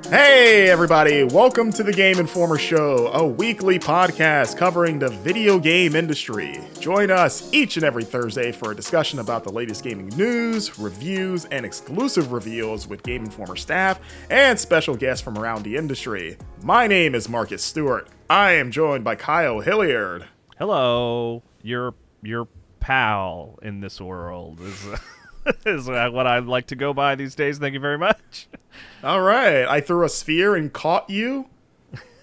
Hey everybody, welcome to the Game Informer Show, a weekly podcast covering the video game industry. Join us each and every Thursday for a discussion about the latest gaming news, reviews, and exclusive reveals with Game Informer staff and special guests from around the industry. My name is Marcus Stewart. I am joined by Kyle Hilliard. Hello, your pal in this world is what I like to go by these days. Thank you very much. All right, I threw a sphere and caught you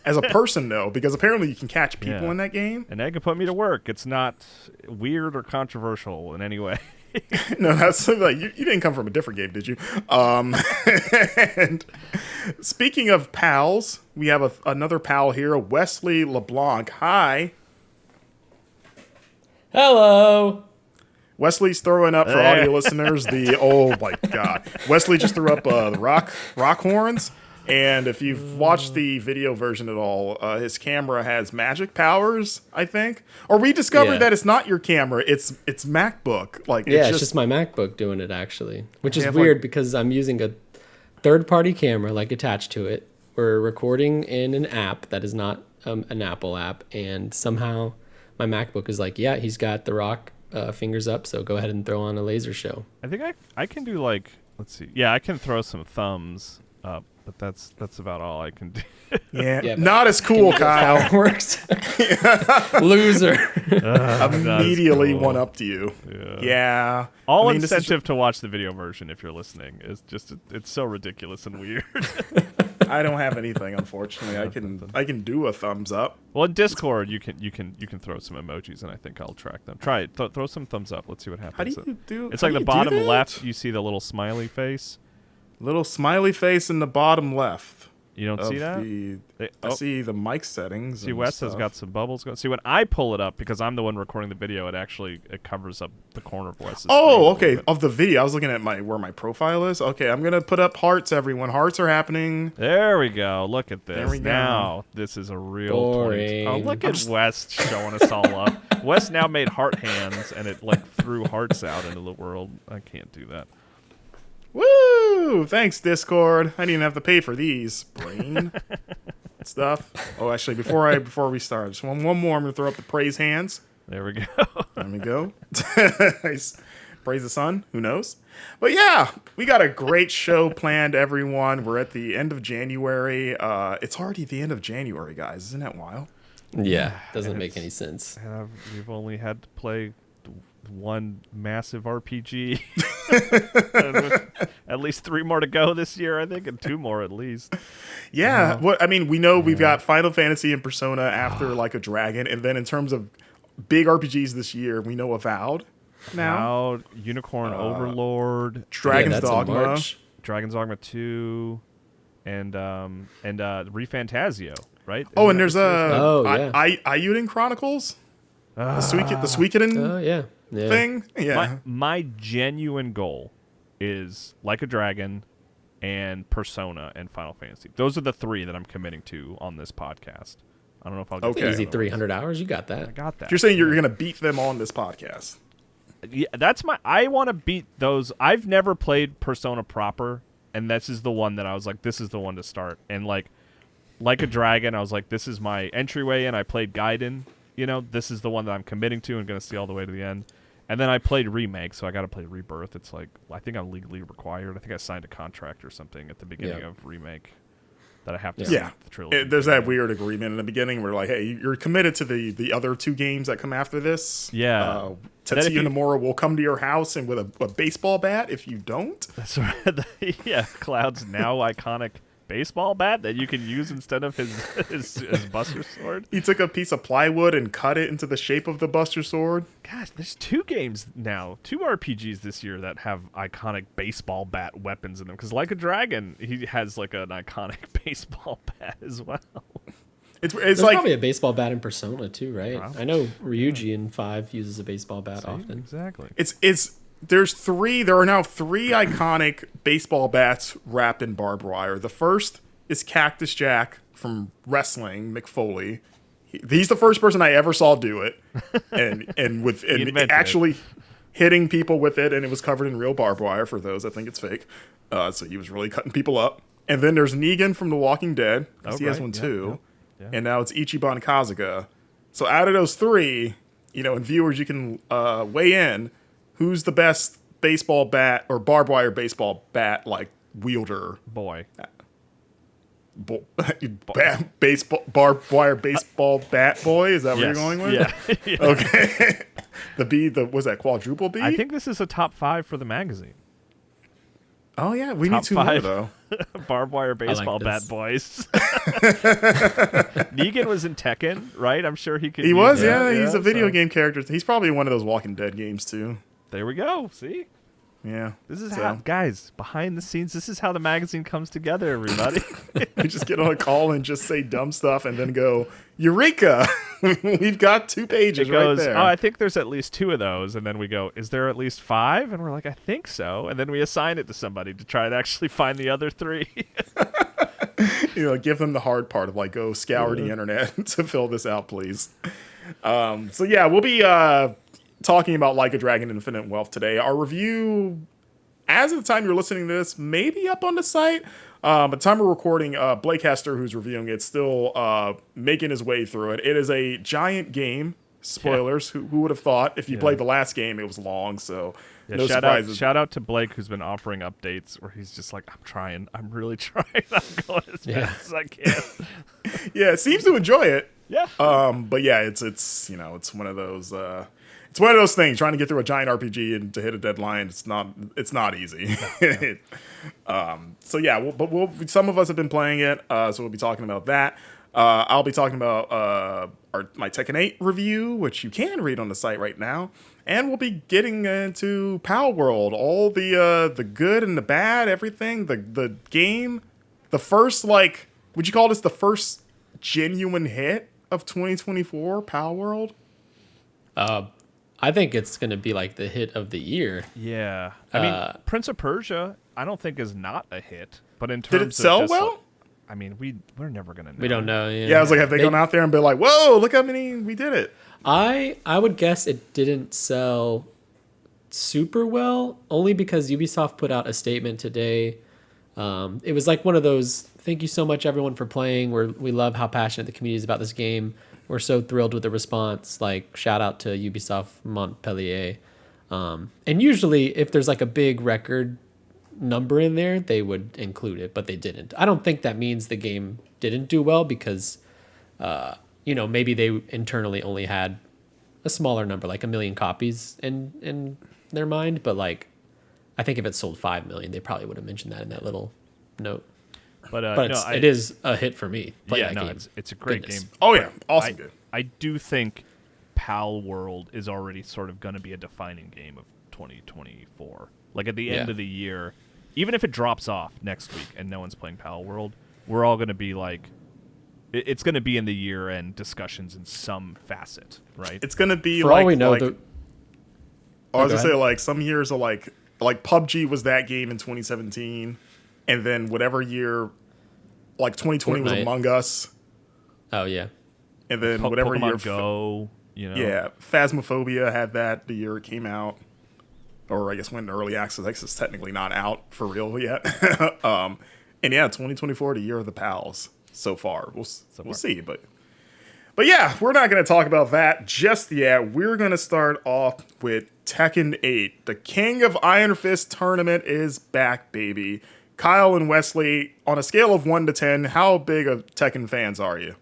as a person, though, because apparently you can catch people in that game. And that can put me to work. It's not weird or controversial in any way. No, that's like you didn't come from a different game, did you? And speaking of pals, we have another pal here, Wesley LeBlanc. Hi. Hello. Wesley's throwing up for audio listeners. Oh my god, Wesley just threw up the rock horns. And if you've watched the video version at all, his camera has magic powers, I think. Or we discovered that it's not your camera; it's MacBook. It's just my MacBook doing it actually, which is weird because I'm using a third-party camera attached to it. We're recording in an app that is not an Apple app, and somehow my MacBook is like, yeah, he's got the rock fingers up, so go ahead and throw on a laser show. I think I can do let's see. Yeah, I can throw some thumbs up, but that's about all I can do. Yeah, not as cool, Kyle. Works. Loser. Immediately cool. one up to you. Yeah. All incentive to watch the video version if you're listening is just it's so ridiculous and weird. I don't have anything, unfortunately. I can do a thumbs up. Well, in Discord, you can throw some emojis, and I think I'll track them. Try it. Throw some thumbs up. Let's see what happens. How do you do? It's like the bottom left. You see the little smiley face. Little smiley face in the bottom left. You don't see that? I see the mic settings. See, Wes has got some bubbles going. See, when I pull it up, because I'm the one recording the video, it covers up the corner of Wes's screen. Okay. Of the video. I was looking at where my profile is. Okay, I'm going to put up hearts, everyone. Hearts are happening. There we go. Look at this. There we go. Now, this is a real boring. Oh, look at Wes showing us all up. Wes now made heart hands, and it threw hearts out into the world. I can't do that. Woo! Thanks, Discord. I didn't have to pay for these brain stuff. Oh, actually, before we start, just one more. I'm gonna throw up the praise hands. There we go. There we go. Nice. Praise the sun. Who knows? But yeah, we got a great show planned, everyone. We're at the end of January. It's already the end of January, guys. Isn't that wild? Yeah, doesn't make any sense. And we've only had to play one massive RPG. At least 3 more to go this year, I think, and 2 more at least. Yeah. We know we've got Final Fantasy and Persona after Like a Dragon, and then in terms of big RPGs this year, we know Avowed now. Avowed, Unicorn Overlord, Dragon's Dogma, 2, and ReFantazio, right? Oh, and there's Ayuden Chronicles. The Suikoden thing. Yeah. My genuine goal is Like a Dragon and Persona and Final Fantasy. Those are the 3 that I'm committing to on this podcast. I don't know if I'll get easy 300 hours. You got that. I got that. You're saying you're going to beat them on this podcast. Yeah, I want to beat those. I've never played Persona proper, and this is the one that I was like, this is the one to start. And like a Dragon, I was like, this is my entryway in. I played Gaiden. This is the one that I'm committing to and going to see all the way to the end. And then I played Remake, so I got to play Rebirth. It's like, I think I'm legally required. I think I signed a contract or something at the beginning of Remake that I have to see the trilogy. There's that weird agreement in the beginning where hey, you're committed to the other 2 games that come after this. Yeah. Tetsuya Nomura will come to your house and with a baseball bat if you don't. That's right. Yeah, Cloud's now iconic baseball bat that you can use instead of his Buster Sword. He took a piece of plywood and cut it into the shape of the Buster Sword. Gosh, there's 2 games now, 2 RPGs this year that have iconic baseball bat weapons in them. Because Like a Dragon, he has an iconic baseball bat as well. There's probably a baseball bat in Persona too, right? Probably. I know Ryuji in 5 uses a baseball bat often. Exactly. There are now 3 iconic baseball bats wrapped in barbed wire. The first is Cactus Jack from wrestling, Mick Foley. He's the first person I ever saw do it, and actually hitting people with it, and it was covered in real barbed wire. For those, I think it's fake. So he was really cutting people up. And then there's Negan from The Walking Dead, because he has right. one Yeah, too. yeah. And now it's Ichiban Kasuga. So out of those three, and viewers, you can weigh in who's the best baseball bat or barbed wire baseball bat wielder. Boy. Baseball barbed wire baseball bat boy. Is that what you're going with? Yeah. Yeah. Okay. Was that quadruple B? I think this is a top 5 for the magazine. Oh yeah, we Top need 2 more 5. though. Barbed wire baseball bat this. boys. Negan was in Tekken, right? I'm sure he could. He use was, that, yeah. He's a video so- game character. He's probably in one of those Walking Dead games too. There we go. See, Yeah. this is So, how, guys, behind the scenes. This is how the magazine comes together. Everybody. we just get on a call and just say dumb stuff and then go, Eureka! We've got 2 pages It goes, right there. oh, I think there's at least 2 of those, and then we go, is there at least 5? And we're like, I think so, and then we assign it to somebody to try to actually find the other 3. Give them the hard part of go scour the internet to fill this out, please. So yeah, we'll be talking about Like a Dragon Infinite Wealth today. Our review, as of the time you're listening to this, may be up on the site. At the time we're recording, Blake Hester, who's reviewing it, still making his way through it. It is a giant game. Spoilers. Yeah. Who would have thought? If you played the last game, it was long, so no surprises. Shout out to Blake, who's been offering updates where he's just like, I'm trying. I'm really trying. I'm going as fast as I can. Yeah, seems to enjoy it. Yeah. But yeah, it's one of those it's one of those things, trying to get through a giant RPG and to hit a deadline. It's not easy. So yeah, some of us have been playing it, so we'll be talking about that. I'll be talking about my Tekken 8 review, which you can read on the site right now, and we'll be getting into Palworld, all the good and the bad, everything. The game, the first would you call this the first genuine hit of 2024, Palworld? I think it's going to be the hit of the year. Yeah. I mean, Prince of Persia, I don't think is not a hit, but in terms Did it sell of just, well? I mean, we're never going to know. We don't know. Yeah, I was have they gone out there and been like, whoa, look how many we did it? I would guess it didn't sell super well, only because Ubisoft put out a statement today. It was one of those, thank you so much everyone for playing. We love how passionate the community is about this game. We're so thrilled with the response. Shout out to Ubisoft Montpellier. And usually if there's a big record number in there, they would include it, but they didn't. I don't think that means the game didn't do well because, maybe they internally only had a smaller number, 1 million copies in their mind. But I think if it sold 5 million, they probably would have mentioned that in that little note. But it is a hit for me. Yeah, no, it's a great game. Oh yeah, awesome game. I do think Palworld is already sort of going to be a defining game of 2024. At the end of the year, even if it drops off next week and no one's playing Palworld, we're all going to be it's going to be in the year-end discussions in some facet, right? It's going to be for all we know. I was going to say some years are like PUBG was that game in 2017, and then whatever year, 2020 was Fortnite. Among Us. Oh yeah. And then whatever Pokemon year, Go, yeah, Phasmophobia had that the year it came out, or I guess went in early access. It's technically not out for real yet. And yeah, 2024, the year of the pals. So far, we'll see, but yeah, we're not going to talk about that just yet. We're going to start off with Tekken 8. The King of Iron Fist tournament is back, baby. Kyle and Wesley, on a scale of 1 to 10, how big of Tekken fans are you?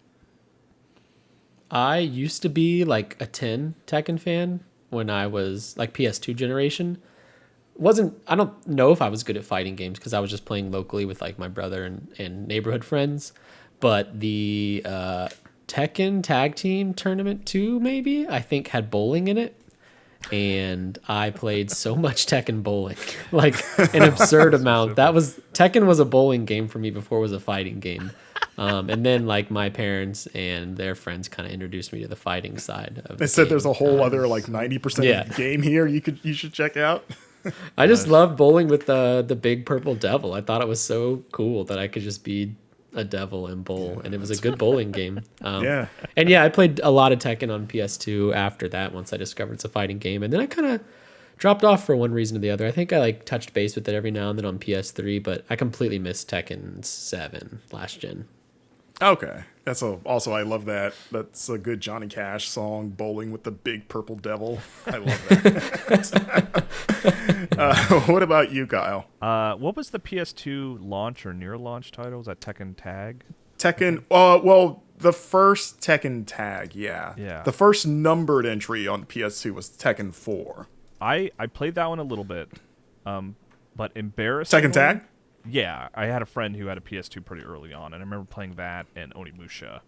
I used to be a 10 Tekken fan when I was PS2 generation. I don't know if I was good at fighting games because I was just playing locally with my brother and neighborhood friends. But the Tekken Tag Team Tournament 2, maybe, I think had bowling in it. And I played so much Tekken bowling, an absurd amount. Tekken was a bowling game for me before it was a fighting game. And then my parents and their friends kind of introduced me to the fighting side of They the said game. there's a whole other 90% of the game here you should check out. I just love bowling with the big purple devil. I thought it was so cool that I could just be a devil and bowl, and it was a good bowling game. Yeah. And yeah, I played a lot of Tekken on PS2 after that once I discovered it's a fighting game. And then I kind of dropped off for one reason or the other. I think I like touched base with it every now and then on PS3, but I completely missed Tekken 7 last gen. Okay. Also, I love that. That's a good Johnny Cash song, Bowling with the Big Purple Devil. I love that. What about you, Kyle? What was the PS2 launch or near launch title? Was that Tekken Tag? Tekken, well, the first Tekken Tag, yeah. Yeah. The first numbered entry on PS2 was Tekken 4. I played that one a little bit, but embarrassingly... Tekken Tag? Yeah, I had a friend who had a PS2 pretty early on, and I remember playing that and Onimusha,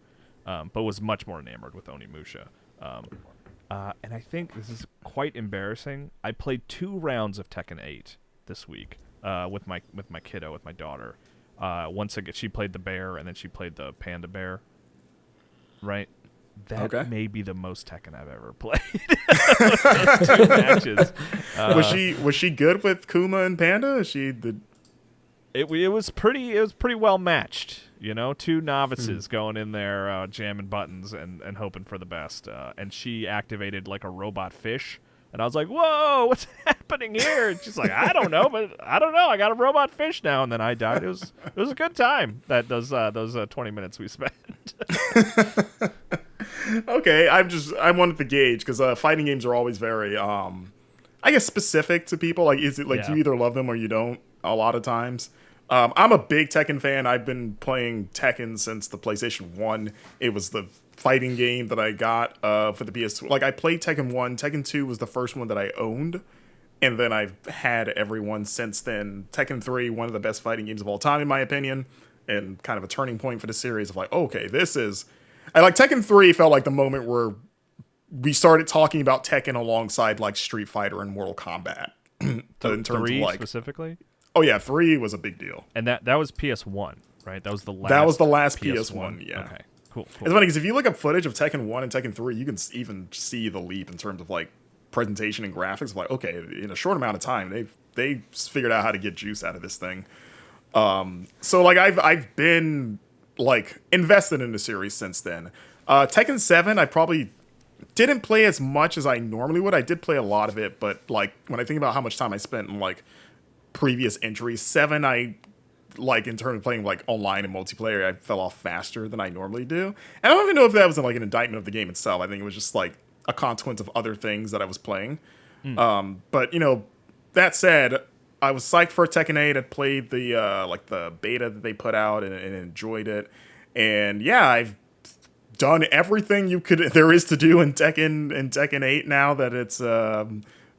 but was much more enamored with Onimusha. And I think this is quite embarrassing. I played 2 rounds of Tekken 8 this week with my kiddo, with my daughter. Once again, she played the bear, and then she played the panda bear. Right? That may be the most Tekken I've ever played. 2 matches. Was she good with Kuma and Panda? It was pretty well matched, 2 novices going in there jamming buttons and hoping for the best. And she activated like a robot fish, and I was like, "Whoa, what's happening here?" And she's like, "I don't know, I got a robot fish now." And then I died. It was a good time. Those 20 minutes we spent. Okay, I wanted to gauge because fighting games are always very I guess specific to people. Like, is it like you either love them or you don't? A lot of times. I'm a big Tekken fan. I've been playing Tekken since the PlayStation 1. It was the fighting game that I got for the PS2. Like, I played Tekken 1. Tekken 2 was the first one that I owned. And then I've had every one since then. Tekken 3, one of the best fighting games of all time, in my opinion. And kind of a turning point for the series of like, okay, this is... Tekken 3 felt like the moment where we started talking about Tekken alongside, like, Street Fighter and Mortal Kombat. In terms 3 of, like... specifically? Oh, yeah, 3 was a big deal. And that was PS1, right? That was the last PS1, yeah. Okay, cool. It's funny because if you look up footage of Tekken 1 and Tekken 3, you can even see the leap in terms of, like, presentation and graphics. Like, okay, in a short amount of time, they figured out how to get juice out of this thing. So, like, I've been, like, invested in the series since then. Tekken 7, I probably didn't play as much as I normally would. I did play a lot of it, but, like, when I think about how much time I spent in, like, previous entries, 7, I like in terms of playing like online and multiplayer, I fell off faster than I normally do. And I don't even know if that was like an indictment of the game itself. I think it was just like a consequence of other things that I was playing. But that said, I was psyched for Tekken 8. I played the like the beta that they put out and enjoyed it. And yeah, I've done everything there is to do in Tekken 8 now that it's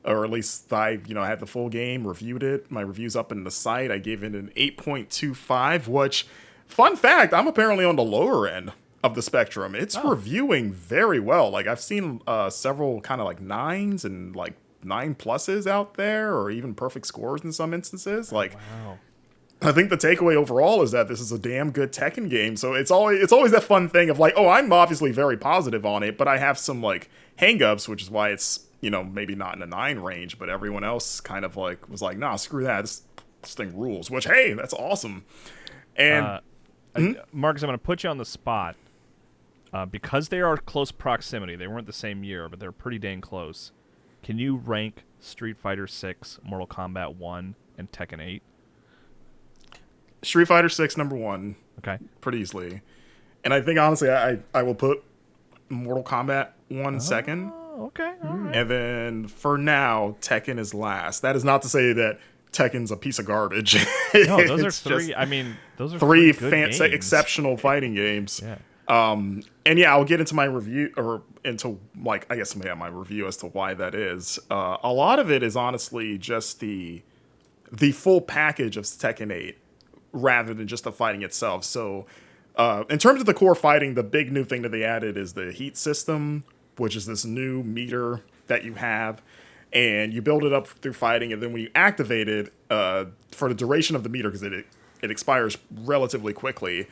or at least I, had the full game, reviewed it. My review's up in the site. I gave it an 8.25, which, fun fact, I'm apparently on the lower end of the spectrum. It's reviewing very well. Like, I've seen several kind of like 9s and like 9+ out there, or even perfect scores in some instances. Like, wow. I think the takeaway overall is that this is a damn good Tekken game. So it's always that fun thing of like, oh, I'm obviously very positive on it, but I have some like hang-ups, which is why it's, maybe not in the 9 range, but everyone else kind of like was like, nah, screw that. This thing rules, which, hey, that's awesome. And Marcus, I'm going to put you on the spot because they are close proximity. They weren't the same year, but they're pretty dang close. Can you rank Street Fighter 6, Mortal Kombat 1, and Tekken 8? Street Fighter 6, number 1. Okay. Pretty easily. And I think, honestly, I will put Mortal Kombat 1 second. Okay. All right. And then for now, Tekken is last. That is not to say that Tekken's a piece of garbage. No, those are 3. I mean, those are 3 good exceptional fighting games. Yeah. And yeah, I'll get into my review or into like I guess my review as to why that is. A lot of it is honestly just the full package of Tekken 8 rather than just the fighting itself. So in terms of the core fighting, the big new thing that they added is the heat system, which is this new meter that you have, and you build it up through fighting, and then when you activate it, for the duration of the meter, because it expires relatively quickly,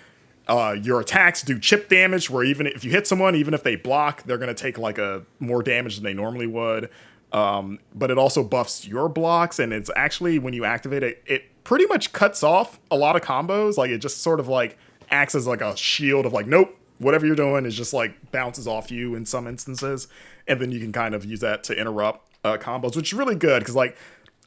your attacks do chip damage, where even if you hit someone, even if they block, they're going to take like a more damage than they normally would. But it also buffs your blocks, and it's actually, when you activate it, it pretty much cuts off a lot of combos. Like, it just sort of like acts as like a shield of like, nope, whatever you're doing is just like bounces off you in some instances, and then you can kind of use that to interrupt combos, which is really good because like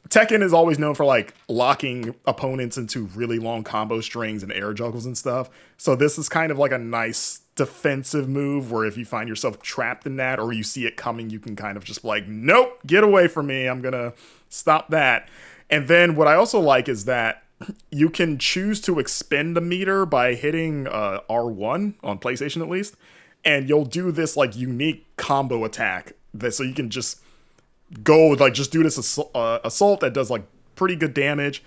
Tekken is always known for like locking opponents into really long combo strings and air juggles and stuff. So this is kind of like a nice defensive move where if you find yourself trapped in that or you see it coming, you can kind of just like, nope, get away from me. I'm going to stop that. And then what I also like is that you can choose to expend a meter by hitting R1 on PlayStation at least. And you'll do this like unique combo attack so you can just go like just do this assault that does like pretty good damage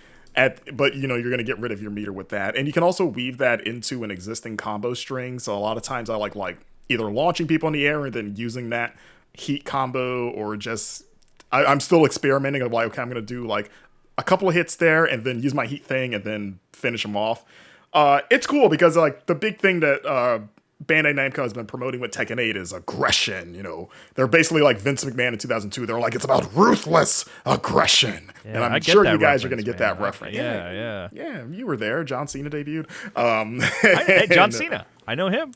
but you know you're gonna get rid of your meter with that, and you can also weave that into an existing combo string. So a lot of times I like either launching people in the air and then using that heat combo, or just I'm still experimenting of like, okay, I'm gonna do like a couple of hits there and then use my heat thing and then finish them off. It's cool because like the big thing that Bandai Namco has been promoting with Tekken 8 is aggression. You know, they're basically like Vince McMahon in 2002. They're like, it's about ruthless aggression. Yeah, and I'm sure you guys are going to get that reference. Yeah. You were there. John Cena debuted. Hey, John Cena. I know him.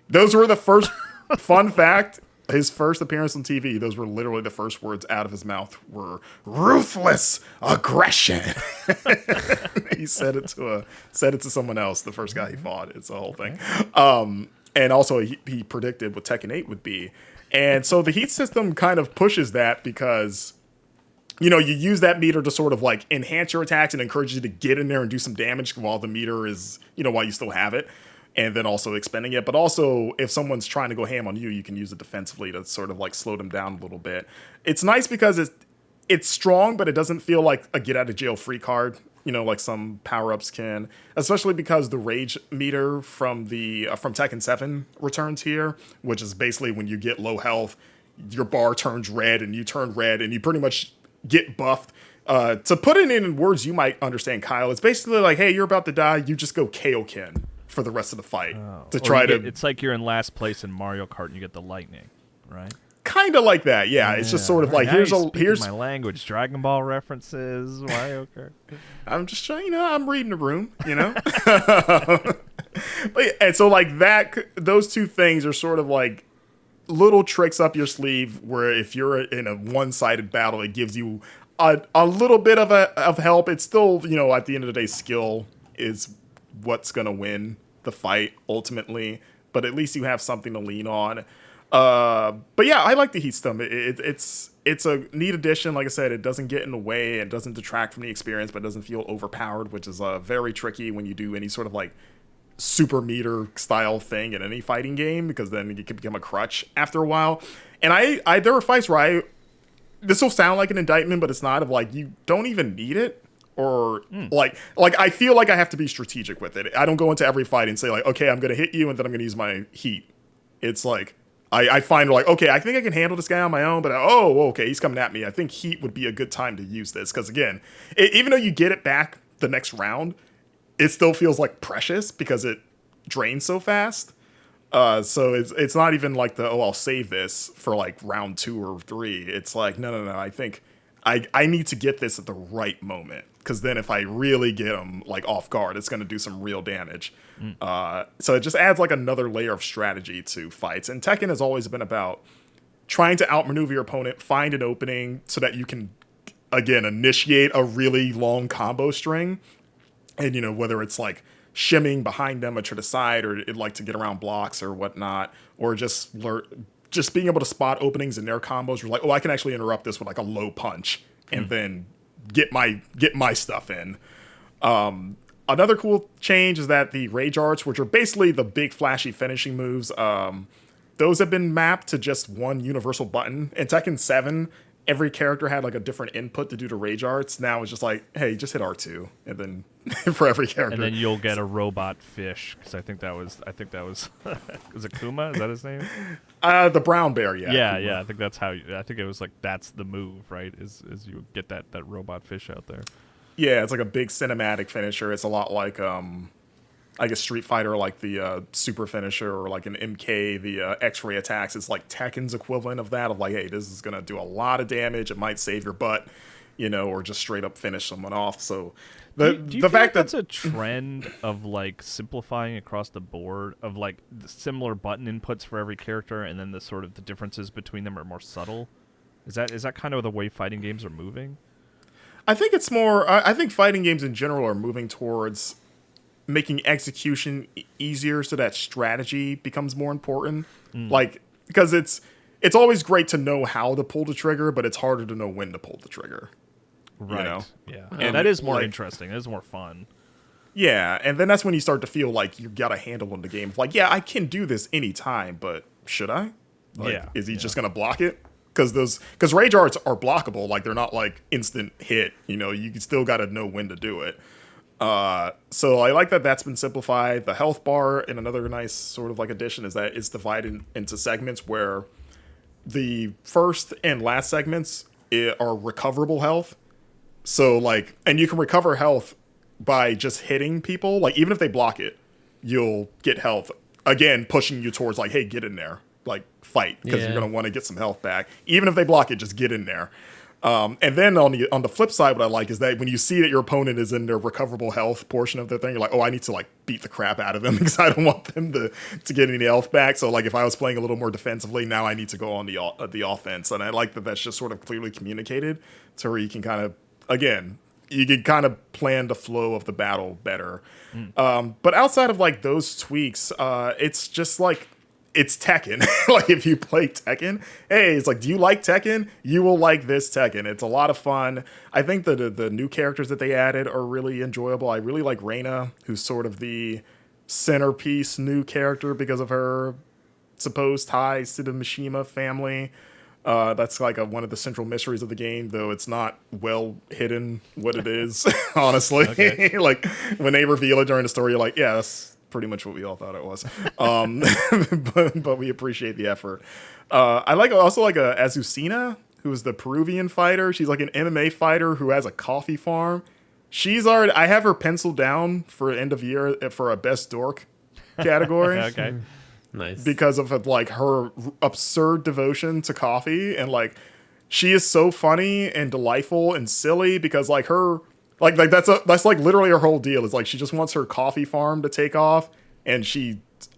Those were the first, fun fact, his first appearance on TV, those were literally the first words out of his mouth were ruthless aggression. He said it to someone else, the first guy he fought. It's the whole thing. And also he predicted what Tekken 8 would be. And so the heat system kind of pushes that because, you know, you use that meter to sort of like enhance your attacks and encourage you to get in there and do some damage while the meter is, you know, while you still have it. And then also expending it. But also, if someone's trying to go ham on you, you can use it defensively to sort of like slow them down a little bit. It's nice because it's strong, but it doesn't feel like a get out of jail free card, you know, like some power-ups can. Especially because the rage meter from Tekken 7 returns here, which is basically when you get low health, your bar turns red and you turn red and you pretty much get buffed. To put it in words you might understand, Kyle, it's basically like, hey, you're about to die, you just go Kaioken for the rest of the fight to try to. It's like you're in last place in Mario Kart and you get the lightning, right? Kind of like that, yeah. It's just sort of like here's my language, Dragon Ball references, Mario Kart. I'm just trying, you know, I'm reading the room, you know. And so like that, those two things are sort of like little tricks up your sleeve. Where if you're in a one-sided battle, it gives you a little bit of help. It's still, you know, at the end of the day, skill is what's gonna win the fight ultimately, but at least you have something to lean on. But yeah, I like the heat system. It's a neat addition. Like I said, it doesn't get in the way, it doesn't detract from the experience, but it doesn't feel overpowered, which is very tricky when you do any sort of like super meter style thing in any fighting game, because then it can become a crutch after a while. And I there were fights where this will sound like an indictment, but it's not, of like you don't even need it. Or like I feel like I have to be strategic with it. I don't go into every fight and say like, okay, I'm going to hit you and then I'm going to use my heat. It's like I find like, okay, I think I can handle this guy on my own, but okay, he's coming at me. I think heat would be a good time to use this because again, even though you get it back the next round, it still feels like precious because it drains so fast. So it's not even like I'll save this for like round 2 or 3. It's like no. I think I need to get this at the right moment. Because then if I really get them like off guard, it's going to do some real damage. So it just adds like another layer of strategy to fights. And Tekken has always been about trying to outmaneuver your opponent, find an opening so that you can, again, initiate a really long combo string. And, you know, whether it's like shimming behind them or to the side, or it'd like to get around blocks or whatnot, or just being able to spot openings in their combos. You're like, I can actually interrupt this with like a low punch and then get my stuff in. Another cool change is that the rage arts, which are basically the big flashy finishing moves, those have been mapped to just one universal button. In Tekken 7, every character had like a different input to do the rage arts. Now it's just like, hey, just hit R2, and then for every character, and then you'll get a robot fish. Because I think that was was it Kuma? Is that his name? The brown bear, yeah. Yeah. I think that's how. I think it was like that's the move, right? Is you get that robot fish out there. Yeah, it's like a big cinematic finisher. It's a lot like I guess Street Fighter, like the super finisher, or like an MK, the X-ray attacks. It's like Tekken's equivalent of that, of like, hey, this is gonna do a lot of damage. It might save your butt, you know, or just straight up finish someone off. So do you feel like that's a trend of like simplifying across the board, of like the similar button inputs for every character, and then the sort of the differences between them are more subtle? Is that kind of the way fighting games are moving? I think it's more. I think fighting games in general are moving towards making execution easier, so that strategy becomes more important. Like, because it's always great to know how to pull the trigger, but it's harder to know when to pull the trigger. Right. You know? Yeah. And that is more like, interesting. That is more fun. Yeah, and then that's when you start to feel like you got a handle on the game. Like, yeah, I can do this anytime, but should I? Like, Yeah. Is he just gonna block it? Because rage arts are blockable. Like, they're not like instant hit. You know, you still got to know when to do it. So I like that that's been simplified. The health bar, and another nice sort of like addition, is that it's divided into segments where the first and last segments are recoverable health. So like, and you can recover health by just hitting people. Like, even if they block it, you'll get health. Again, pushing you towards like, hey, get in there. Like, fight, because you're going to want to get some health back. Even if they block it, just get in there. And then on the flip side, what I like is that when you see that your opponent is in their recoverable health portion of their thing, you're like, oh, I need to like beat the crap out of them because I don't want them to get any health back. So like, if I was playing a little more defensively, now I need to go on the offense. And I like that that's just sort of clearly communicated to where you can kind of, again, you can kind of plan the flow of the battle better. But outside of like those tweaks, it's just like, it's Tekken. Like, if you play Tekken, hey, it's like, do you like Tekken? You will like this Tekken. It's a lot of fun. I think the new characters that they added are really enjoyable. I really like Reina, who's sort of the centerpiece new character because of her supposed ties to the Mishima family. That's like one of the central mysteries of the game, though it's not well hidden what it is, honestly. Okay. Like, when they reveal it during the story, you're like, yeah, that's pretty much what we all thought it was. But we appreciate the effort. I also like Azucena, who is the Peruvian fighter. She's like an MMA fighter who has a coffee farm. I have her penciled down for end of year for a best dork category. Okay. Nice. Because of like her absurd devotion to coffee, and like, she is so funny and delightful and silly because like her, like that's like literally her whole deal is like, she just wants her coffee farm to take off, and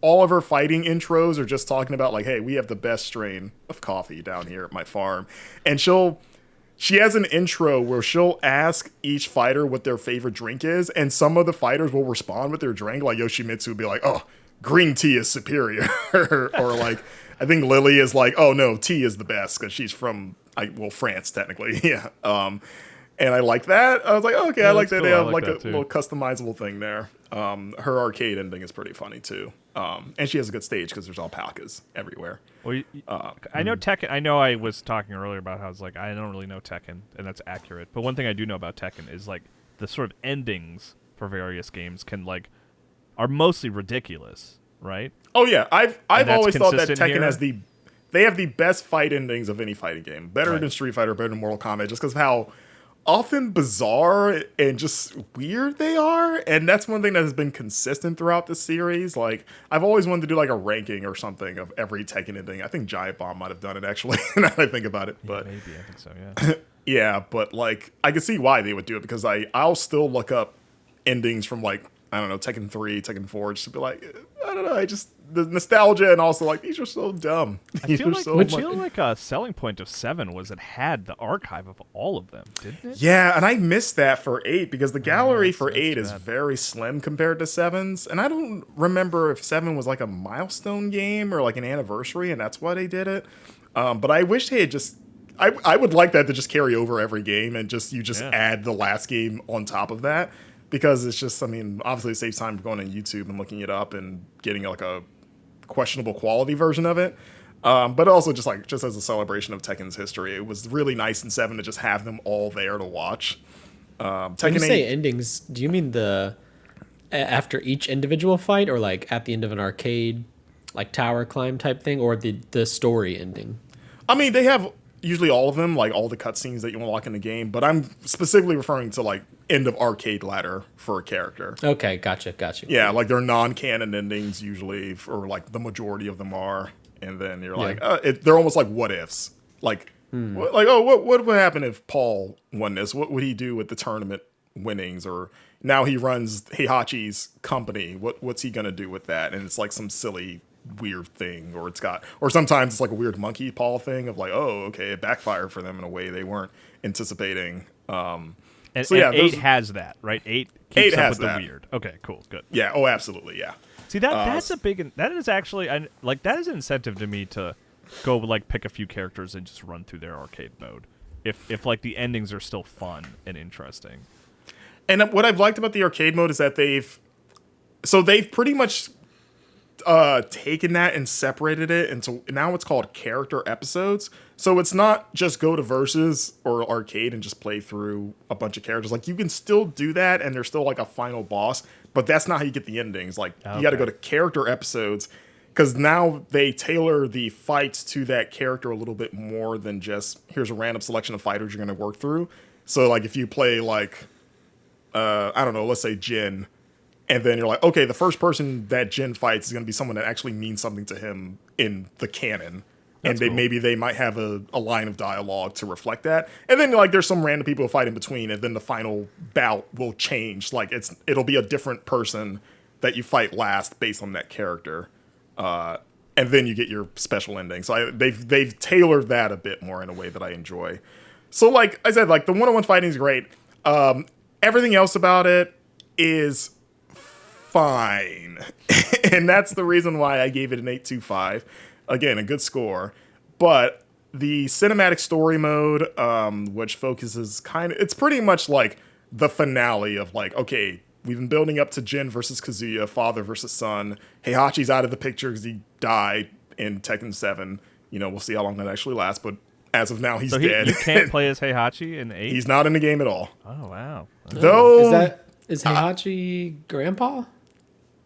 all of her fighting intros are just talking about like, hey, we have the best strain of coffee down here at my farm. And she has an intro where she'll ask each fighter what their favorite drink is, and some of the fighters will respond with their drink. Like Yoshimitsu will be like, oh, green tea is superior. Or like, I think Lily is like, oh no, tea is the best because she's from France technically. Yeah. And I like that. I was like, oh, okay, Yeah, I like that. cool. They have I like like a that little customizable thing there. Her arcade ending is pretty funny too. And she has a good stage because there's alpacas everywhere. Well, I know Tekken. I know I was talking earlier about how I was like, I don't really know Tekken, and that's accurate. But one thing I do know about Tekken is like the sort of endings for various games are mostly ridiculous, right? Oh yeah, I've always thought that Tekken here? has they have the best fight endings of any fighting game. Better than Street Fighter, better than Mortal Kombat, just because of how often bizarre and just weird they are. And that's one thing that has been consistent throughout the series. Like, I've always wanted to do like a ranking or something of every Tekken ending. I think Giant Bomb might have done it actually, now that I think about it. But maybe, I think so, yeah. yeah, but like, I can see why they would do it, because I'll still look up endings from like, I don't know, Tekken 3, Tekken 4, just to be like, I don't know, the nostalgia, and also like, these are so dumb. I feel like a selling point of 7 was it had the archive of all of them, didn't it? Yeah, and I missed that for 8 because the gallery for 8 is very slim compared to 7's, and I don't remember if 7 was like a milestone game or like an anniversary, and that's why they did it. But I wish they had just. I would like that to just carry over every game, and you add the last game on top of that. Because it's just, I mean, obviously it saves time going on YouTube and looking it up and getting like a questionable quality version of it. But also just as a celebration of Tekken's history, it was really nice in 7 to just have them all there to watch. When you say endings, do you mean after each individual fight, or like at the end of an arcade, like tower climb type thing, or the story ending? I mean, they have usually all of them, like all the cutscenes that you unlock in the game, but I'm specifically referring to like end of arcade ladder for a character. Okay, gotcha. Yeah, like they're non-canon endings usually, or like the majority of them are, and then you're like, they're almost like what ifs, what would happen if Paul won this? What would he do with the tournament winnings? Or now he runs Heihachi's company. What's he gonna do with that? And it's like some silly weird thing, or sometimes it's like a weird monkey paw thing of like, oh, okay, it backfired for them in a way they weren't anticipating. And 8 has that, right? 8 keeps up with the weird. Okay, cool, good. Yeah, oh, absolutely, yeah. See, that's a big, that is actually, that is an incentive to me to go, like, pick a few characters and just run through their arcade mode. If like, the endings are still fun and interesting. And what I've liked about the arcade mode is that they've pretty much taken that and separated it into, now it's called character episodes. So it's not just go to Versus or arcade and just play through a bunch of characters. Like, you can still do that, and there's still like a final boss, but that's not how you get the endings. Like, you got to go to character episodes, because now they tailor the fights to that character a little bit more than just, here's a random selection of fighters you're going to work through. So like, if you play like, I don't know, let's say Jin, and then you're like, okay, the first person that Jin fights is going to be someone that actually means something to him in the canon. That's and maybe they might have a line of dialogue to reflect that. And then like, there's some random people who fight in between, and then the final bout will change. Like, it'll be a different person that you fight last based on that character. And then you get your special ending. So they've tailored that a bit more in a way that I enjoy. So like I said, like, the one-on-one fighting is great. Everything else about it is fine. And that's the reason why I gave it an 8.25. Again, a good score. But the cinematic story mode, which focuses it's pretty much like the finale of like, okay, we've been building up to Jin versus Kazuya, father versus son. Heihachi's out of the picture because he died in Tekken 7. You know, we'll see how long that actually lasts, but as of now, he's dead. You can't play as Heihachi in 8? He's not in the game at all. Oh, wow. Though, is Heihachi grandpa?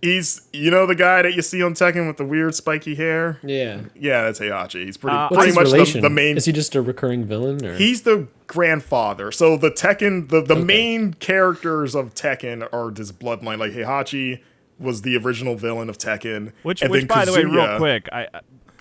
He's, you know, the guy that you see on Tekken with the weird spiky hair? Yeah. Yeah, that's Heihachi. He's pretty much the main... Is he just a recurring villain? Or? He's the grandfather. So the Tekken, the main characters of Tekken are this bloodline. Like, Heihachi was the original villain of Tekken. Which by the way, real quick,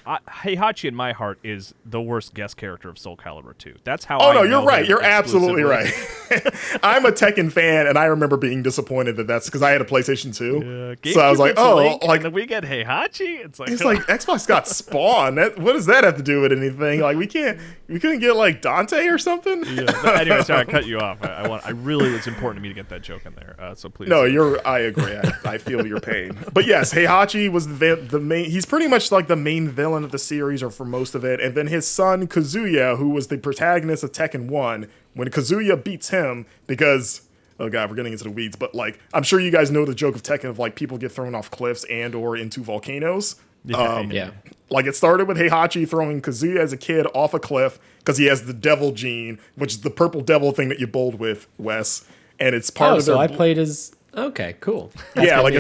Heihachi in my heart is the worst guest character of Soul Calibur 2. That's how I know you're right. You're absolutely right. right. I'm a Tekken fan, and I remember being disappointed that's because I had a PlayStation 2. Yeah, so I was like, like, and we get Heihachi? It's like Xbox got Spawn. What does that have to do with anything? Like, we couldn't get like Dante or something? Yeah. But anyway, sorry, I cut you off. I really, it's important to me to get that joke in there. So please. No, I agree. I feel your pain. But yes, Heihachi was the main, he's pretty much like the main villain of the series, or for most of it. And then his son Kazuya, who was the protagonist of Tekken 1, when Kazuya beats him, because, oh god, we're getting into the weeds, but like, I'm sure you guys know the joke of Tekken of like, people get thrown off cliffs and or into volcanoes. Yeah. Like, it started with Heihachi throwing Kazuya as a kid off a cliff because he has the devil gene, which is the purple devil thing that you bowled with, Wes. And it's part of their... so I played as... Okay, cool. Yeah, like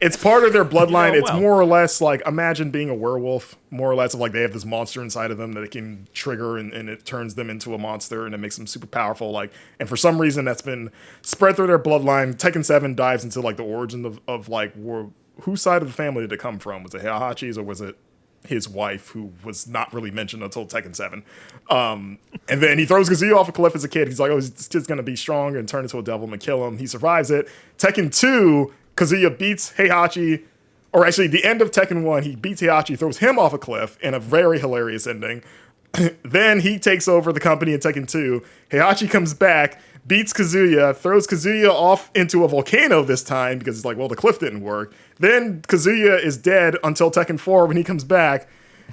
it's part of their bloodline. It's more or less like, imagine being a werewolf, more or less of like, they have this monster inside of them that it can trigger and it turns them into a monster and it makes them super powerful. Like, and for some reason that's been spread through their bloodline. Tekken 7 dives into like the origin of like, whose side of the family did it come from? Was it Heihachi's or was it his wife, who was not really mentioned until Tekken 7. And then he throws Kazuya off a cliff as a kid. He's like, oh, this kid's going to be strong and turn into a devil and kill him. He survives it. Tekken 2, Kazuya beats Heihachi, or actually the end of Tekken 1, he beats Heihachi, throws him off a cliff in a very hilarious ending. Then he takes over the company in Tekken 2. Heihachi comes back, beats Kazuya, throws Kazuya off into a volcano this time because it's like, well, the cliff didn't work. Then Kazuya is dead until Tekken 4 when he comes back.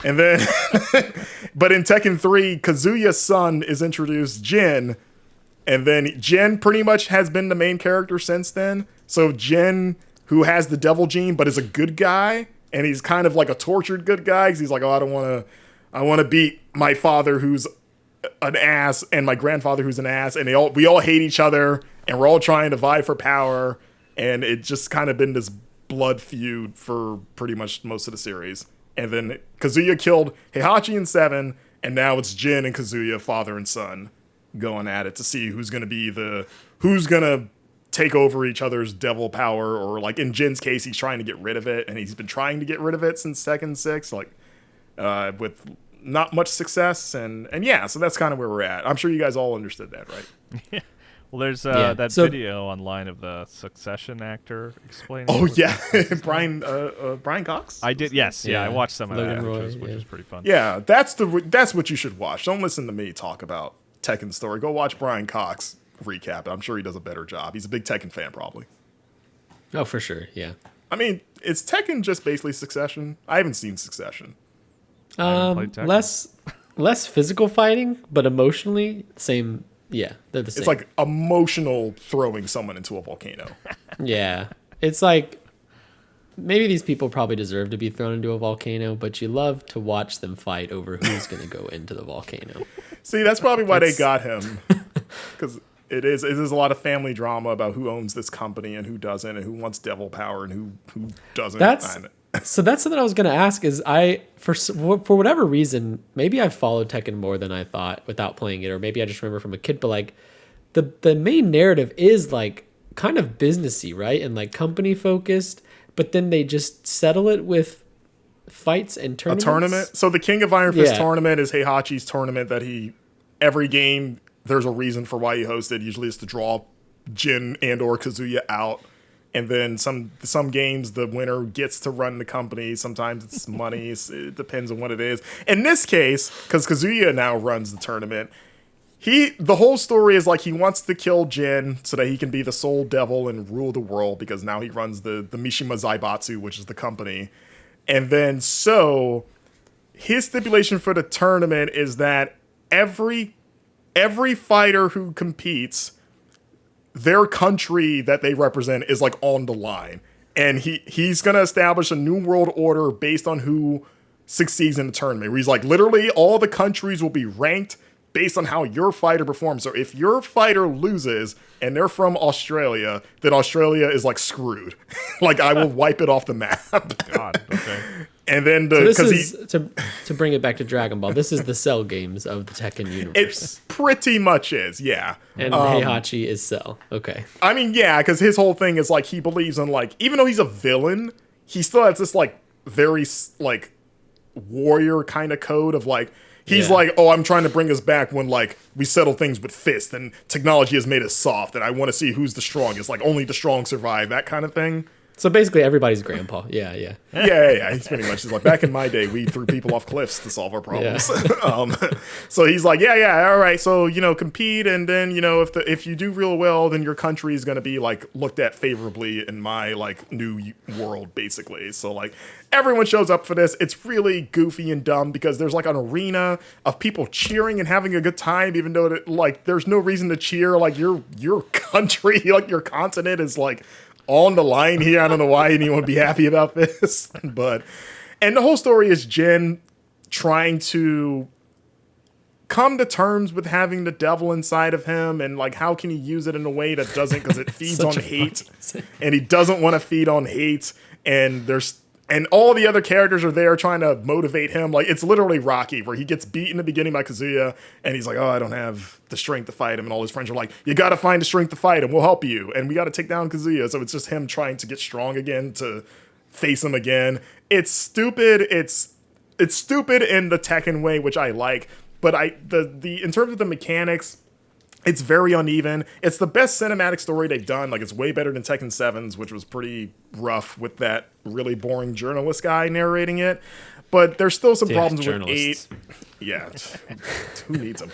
And then, but in Tekken 3, Kazuya's son is introduced, Jin. And then Jin pretty much has been the main character since then. So Jin, who has the devil gene but is a good guy, and he's kind of like a tortured good guy because he's like, oh, I want to beat my father who's an ass and my grandfather who's an ass, and we all hate each other, and we're all trying to vie for power, and it just kind of been this blood feud for pretty much most of the series. And then Kazuya killed Heihachi in 7, and now it's Jin and Kazuya, father and son, going at it to see who's going to take over each other's devil power, or like in Jin's case, he's trying to get rid of it, and he's been trying to get rid of it since Tekken 6, like with not much success, and yeah, so that's kind of where we're at. I'm sure you guys all understood that, right? Well, there's that video online of the Succession actor explaining. Oh yeah, Brian Cox. I did. Yes, yeah. I watched some of that, which was pretty fun. Yeah, that's what you should watch. Don't listen to me talk about Tekken's story. Go watch Brian Cox recap it. I'm sure he does a better job. He's a big Tekken fan, probably. Oh, for sure. Yeah. I mean, is Tekken just basically Succession? I haven't seen Succession. Less physical fighting, but emotionally same. Yeah, they're the same. It's like emotional throwing someone into a volcano. Yeah. It's like maybe these people probably deserve to be thrown into a volcano, but you love to watch them fight over who's going to go into the volcano. See, that's probably why they got him. Because it is a lot of family drama about who owns this company and who doesn't, and who wants devil power and who doesn't. So that's something I was going to ask is for whatever reason, maybe I've followed Tekken more than I thought without playing it, or maybe I just remember from a kid, but like the main narrative is like kind of businessy, right? And like company focused, but then they just settle it with fights and tournaments. A tournament. So the King of Iron Fist tournament is Heihachi's tournament that every game, there's a reason for why he hosted. Usually it's to draw Jin and or Kazuya out. And then some games, the winner gets to run the company. Sometimes it's money. It depends on what it is. In this case, because Kazuya now runs the tournament, the whole story is like he wants to kill Jin so that he can be the sole devil and rule the world, because now he runs the Mishima Zaibatsu, which is the company. And then so his stipulation for the tournament is that every fighter who competes, their country that they represent is like on the line. And he's going to establish a new world order based on who succeeds in the tournament. Where he's like, literally all the countries will be ranked based on how your fighter performs. So if your fighter loses and they're from Australia, then Australia is like screwed. Like I will wipe it off the map. God, okay. And then to bring it back to Dragon Ball, this is the Cell games of the Tekken universe. It pretty much is, yeah. And Heihachi is Cell. Okay. I mean, yeah, because his whole thing is like he believes in like, even though he's a villain, he still has this like very like warrior kind of code of like, he's like, oh, I'm trying to bring us back when like we settle things with fists and technology has made us soft and I want to see who's the strongest. Like only the strong survive, that kind of thing. So basically everybody's grandpa. Yeah. He's pretty much just like, back in my day, we threw people off cliffs to solve our problems. Yeah. So he's like, yeah, all right. So, compete. And then, if you do real well, then your country is going to be like looked at favorably in my like new world, basically. So like everyone shows up for this. It's really goofy and dumb because there's like an arena of people cheering and having a good time, even though like there's no reason to cheer. Like your country, like your continent is like on the line here. I don't know why anyone would be happy about this, and the whole story is Jin trying to come to terms with having the devil inside of him, and like how can he use it in a way that doesn't, because it feeds on hate, and he doesn't want to feed on hate, and all the other characters are there trying to motivate him. Like, it's literally Rocky, where he gets beat in the beginning by Kazuya, and he's like, oh, I don't have the strength to fight him. And all his friends are like, you got to find the strength to fight him. We'll help you. And we got to take down Kazuya. So it's just him trying to get strong again to face him again. It's stupid. It's stupid in the Tekken way, which I like. But in terms of the mechanics, it's very uneven. It's the best cinematic story they've done. Like, it's way better than Tekken 7's, which was pretty rough with that really boring journalist guy narrating it. But there's still some problems with 8. Yeah, who needs them?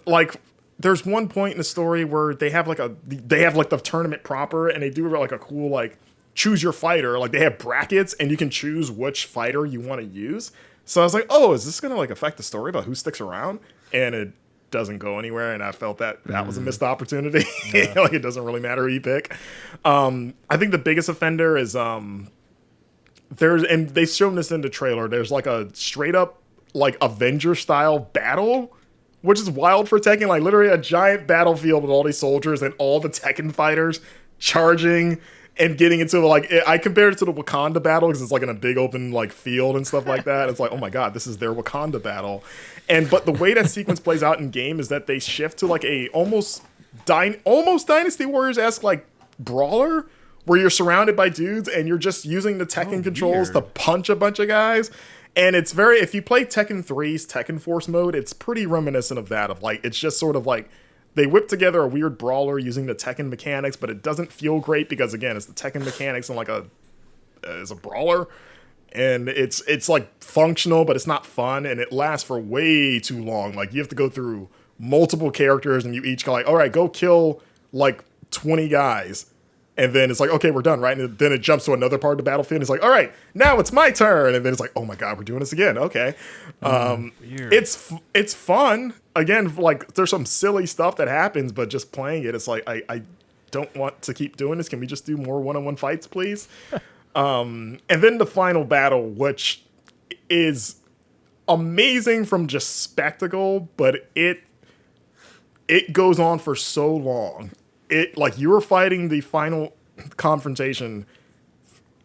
Like, there's one point in the story where they have the tournament proper, and they do like a cool like choose your fighter. Like, they have brackets, and you can choose which fighter you want to use. So I was like, oh, is this gonna like affect the story about who sticks around? And it doesn't go anywhere, and I felt that was a missed opportunity. Yeah. Like, it doesn't really matter who you pick. I think the biggest offender is and they've shown this in the trailer, there's like a straight up like Avenger style battle, which is wild for Tekken. Like, literally a giant battlefield with all these soldiers and all the Tekken fighters charging and getting into like, I compared it to the Wakanda battle because it's like in a big open like field and stuff like that. It's like, oh my god, this is their Wakanda battle. But the way that sequence plays out in game is that they shift to like a almost Dynasty Warriors-esque like brawler, where you're surrounded by dudes and you're just using the Tekken controls to punch a bunch of guys. And it's very, if you play Tekken 3's Tekken Force mode, it's pretty reminiscent of that. Of like, it's just sort of like they whip together a weird brawler using the Tekken mechanics, but it doesn't feel great because again, it's the Tekken mechanics and like as a brawler, and it's like functional, but it's not fun, and it lasts for way too long. Like you have to go through multiple characters, and you each go like, all right, go kill like 20 guys. And then it's like, okay, we're done, right? And then it jumps to another part of the battlefield. And it's like, all right, now it's my turn. And then it's like, oh my God, we're doing this again. Okay. It's fun. Again, like there's some silly stuff that happens, but just playing it, it's like, I don't want to keep doing this. Can we just do more one-on-one fights, please? And then the final battle, which is amazing from just spectacle, but it goes on for so long. It like you were fighting the final confrontation.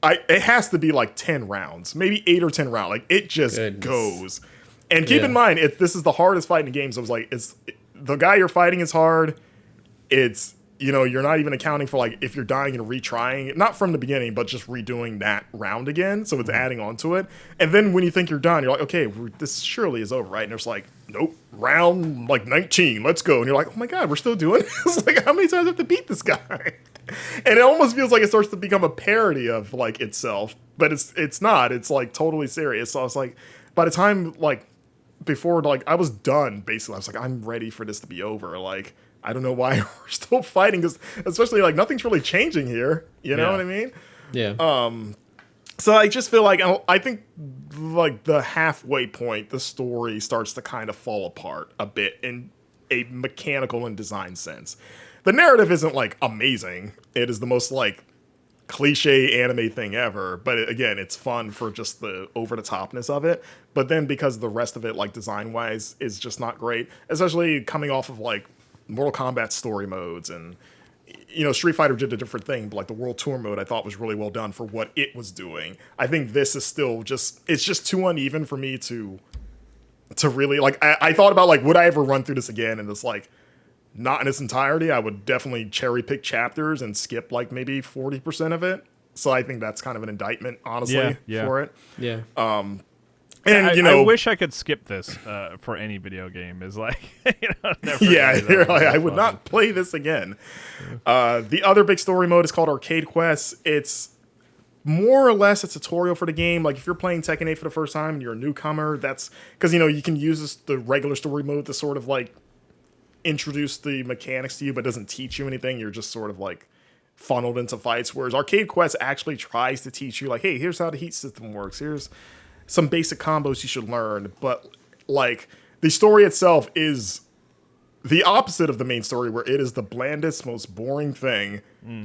It has to be like 10 rounds, maybe 8 or 10 rounds. Like it just goes. And keep in mind, this is the hardest fight in the game. So it's like the guy you're fighting is hard. It's you're not even accounting for like if you're dying and retrying, not from the beginning, but just redoing that round again. So it's adding on to it. And then when you think you're done, you're like, okay, this surely is over, right? And it's like, nope, round like 19, let's go. And you're like, oh my God, we're still doing this? Like, how many times do I have to beat this guy? And it almost feels like it starts to become a parody of like itself, but it's not. It's like totally serious. So I was like, by the time like before like I was done, basically, I was like, I'm ready for this to be over. Like, I don't know why we're still fighting, because especially like nothing's really changing here. You know what I mean? Yeah. So I just feel like I think like the halfway point, the story starts to kind of fall apart a bit in a mechanical and design sense. The narrative isn't like amazing. It is the most like cliche anime thing ever. But again, it's fun for just the over the topness of it. But then because the rest of it, like design wise, is just not great, especially coming off of like Mortal Kombat story modes and Street Fighter did a different thing, but like the World Tour mode I thought was really well done for what it was doing. I think this is still it's just too uneven for me to really like. I thought about like, would I ever run through this again? And it's like not in its entirety. I would definitely cherry pick chapters and skip like maybe 40% of it. So I think that's kind of an indictment, honestly, for it. Yeah. And I wish I could skip this for any video game. Is like, you're like, I would not play this again. The other big story mode is called Arcade Quest. It's more or less a tutorial for the game. Like if you're playing Tekken 8 for the first time and you're a newcomer, that's because you can use the regular story mode to sort of like introduce the mechanics to you, but doesn't teach you anything. You're just sort of like funneled into fights. Whereas Arcade Quest actually tries to teach you like, hey, here's how the heat system works. Here's some basic combos you should learn, but like the story itself is the opposite of the main story, where it is the blandest, most boring thing,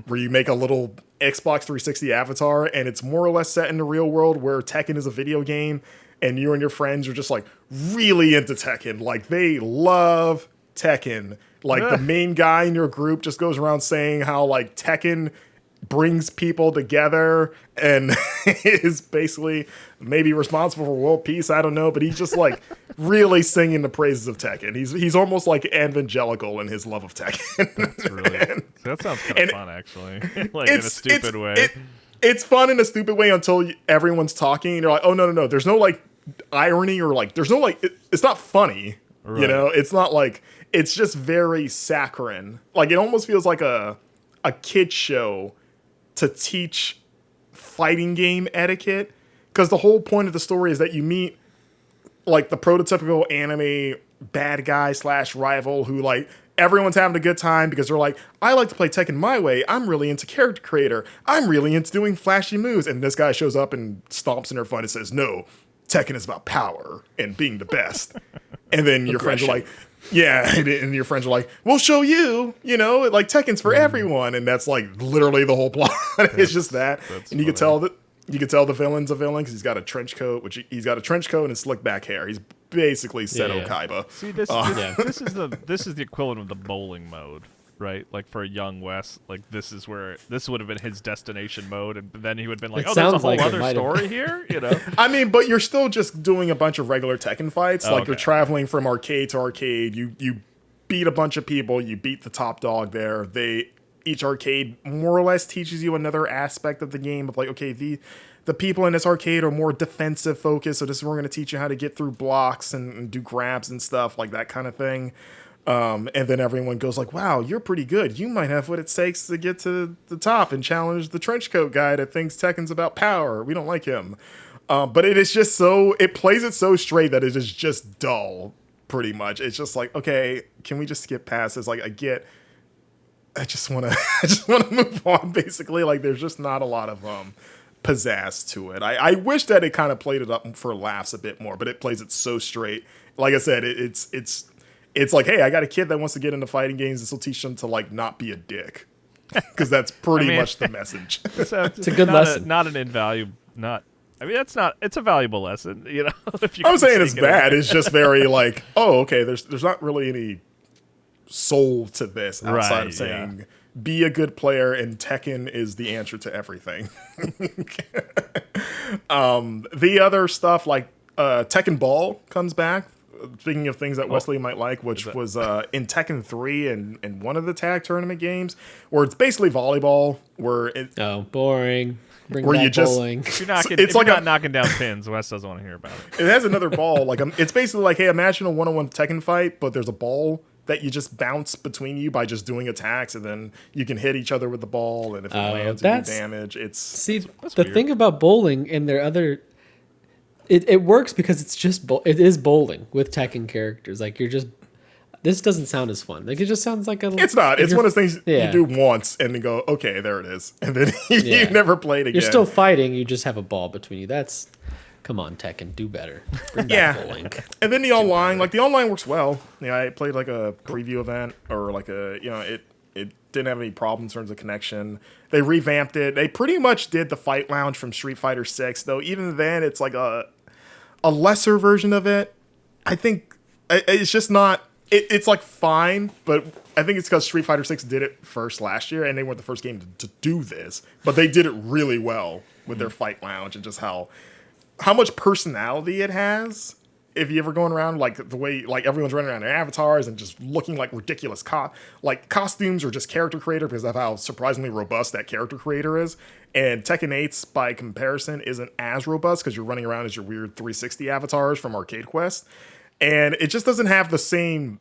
where you make a little Xbox 360 avatar, and it's more or less set in the real world where Tekken is a video game, and you and your friends are just like really into Tekken. Like they love Tekken. Like the main guy in your group just goes around saying how like Tekken brings people together and is basically maybe responsible for world peace. I don't know, but he's just like really singing the praises of Tekken. He's almost like evangelical in his love of Tekken. That's really that sounds kind of fun, actually. Like in a stupid way. It's fun in a stupid way until everyone's talking and you're like, oh no, there's no like irony or like there's no like it's not funny. Right. It's not like, it's just very saccharine. Like it almost feels like a kid show to teach fighting game etiquette, because the whole point of the story is that you meet like the prototypical anime bad guy / rival who like everyone's having a good time because they're like, I like to play Tekken my way. I'm really into character creator. I'm really into doing flashy moves. And this guy shows up and stomps in their front and says, no, Tekken is about power and being the best. And then your friends are like, yeah, and your friends are like, we'll show you, like Tekken's for everyone. And that's like literally the whole plot. It's just that. And you can tell the villain's a villain because he's got a trench coat, and his slick back hair. He's basically Seto Kaiba. See, this is the equivalent of the bowling mode, right? Like for a young Wes, like this would have been his destination mode, and then he would have been like, there's a whole other story here, I mean, but you're still just doing a bunch of regular Tekken fights. Like you're traveling from arcade to arcade. You beat a bunch of people. You beat the top dog there. Each arcade more or less teaches you another aspect of the game of like, okay, the the people in this arcade are more defensive focused. So this is where we're going to teach you how to get through blocks and do grabs and stuff like that kind of thing. And then everyone goes like, wow, you're pretty good. You might have what it takes to get to the top and challenge the trench coat guy that thinks Tekken's about power. We don't like him. But it is just it plays it so straight that it is just dull, pretty much. It's just like, okay, can we just skip past this? Like, I just want to move on, basically. Like, there's just not a lot of pizzazz to it. I wish that it kind of played it up for laughs a bit more, but it plays it so straight. Like I said, it's like, hey, I got a kid that wants to get into fighting games. This will teach them to like not be a dick, because that's pretty much the message. It's a good lesson. Not an invaluable. It's a valuable lesson. You know, if you I'm saying it's bad. It's just very like, oh, okay. There's not really any soul to this outside of saying be a good player, and Tekken is the answer to everything. The other stuff like Tekken Ball comes back. Speaking of things that Wesley might like, which was in Tekken 3 and one of the tag tournament games, where it's basically volleyball. Boring. Where you just bowling. If you're not knocking down pins, Wes doesn't want to hear about it. It has another ball. Like it's basically like, hey, imagine a one-on-one Tekken fight, but there's a ball that you just bounce between you by just doing attacks, and then you can hit each other with the ball, and if it lands, you do damage. That's the thing about bowling and their other. It works because it is bowling with Tekken characters. Like this doesn't sound as fun. Like it just sounds like It's not. It's one of those things you do once and then go, okay, there it is, and then you never play it again. You're still fighting. You just have a ball between you. Come on, Tekken, do better. Bring back bowling. And then the online works well. I played like a preview event or like it didn't have any problems in terms of connection. They revamped it. They pretty much did the fight lounge from Street Fighter 6, though even then it's like a lesser version of it. I think it's just not. It's like fine, but I think it's because Street Fighter 6 did it first last year, and they weren't the first game to do this. But they did it really well with their fight lounge and just how much personality it has. If you ever going around like the way like everyone's running around in avatars and just looking like ridiculous costumes or just character creator because of how surprisingly robust that character creator is. And Tekken 8's by comparison isn't as robust because you're running around as your weird 360 avatars from Arcade Quest. And it just doesn't have the same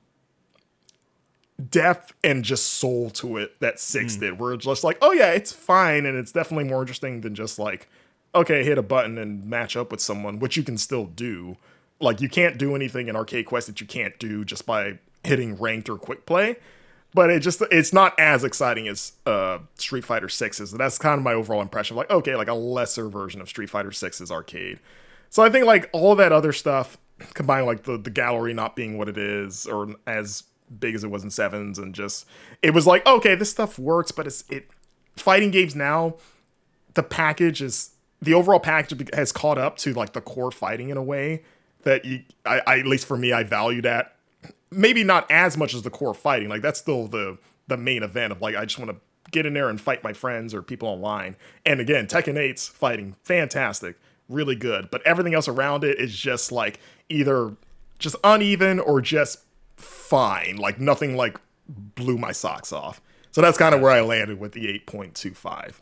depth and just soul to it that 6 did, where it's just like, oh yeah, it's fine, and it's definitely more interesting than just like, okay, hit a button and match up with someone, which you can still do. Like, you can't do anything in Arcade Quest that you can't do just by hitting ranked or quick play. But it's not as exciting as Street Fighter 6 is. That's kind of my overall impression of like, okay, like a lesser version of Street Fighter 6's arcade. So I think like all that other stuff, combined like the gallery not being what it is or as big as it was in 7's, and just it was like, okay, this stuff works, but fighting games now, the overall package has caught up to like the core fighting in a way that I at least for me, I value that. Maybe not as much as the core fighting. Like that's still the main event of like, I just want to get in there and fight my friends or people online. And again, Tekken 8's fighting, fantastic, really good. But everything else around it is just like either just uneven or just fine. Like nothing like blew my socks off. So that's kind of where I landed with the 8.25,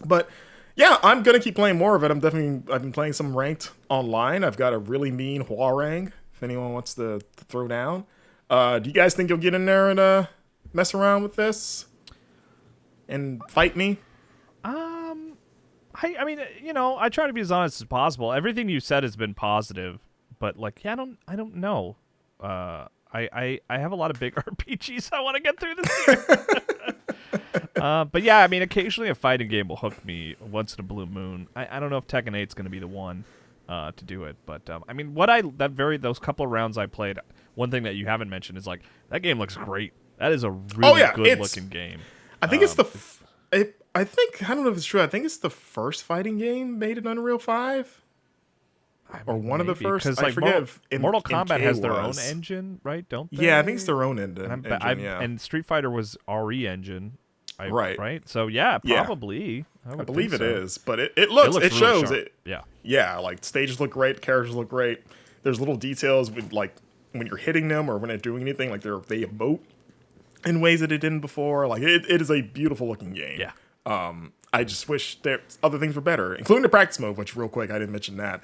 But yeah, I'm going to keep playing more of it. I've been playing some ranked online. I've got a really mean Huarang, if anyone wants to throw down. Do you guys think you'll get in there and mess around with this and fight me? I mean, I try to be as honest as possible. Everything you said has been positive, but like, I don't know. I have a lot of big RPGs I want to get through this year. But yeah, I mean, occasionally a fighting game will hook me once in a blue moon. I don't know if Tekken 8 is going to be the one to do it, but I mean, those couple of rounds I played, one thing that you haven't mentioned is like that game looks great. That is a really good looking game. I think it's I don't know if it's true. I think it's the first fighting game made in Unreal 5. Or one of the first. I forget. Mortal Kombat has their own engine, right? Don't they? Yeah, I think it's their own engine. And Street Fighter was RE engine. Right. So yeah, probably. I believe it is, but it looks it shows really it. Yeah. Like stages look great, characters look great. There's little details with like when you're hitting them or when they're doing anything, like they emote in ways that it didn't before. Like it is a beautiful looking game. Yeah. I just wish there other things were better, including the practice mode, which real quick, I didn't mention that.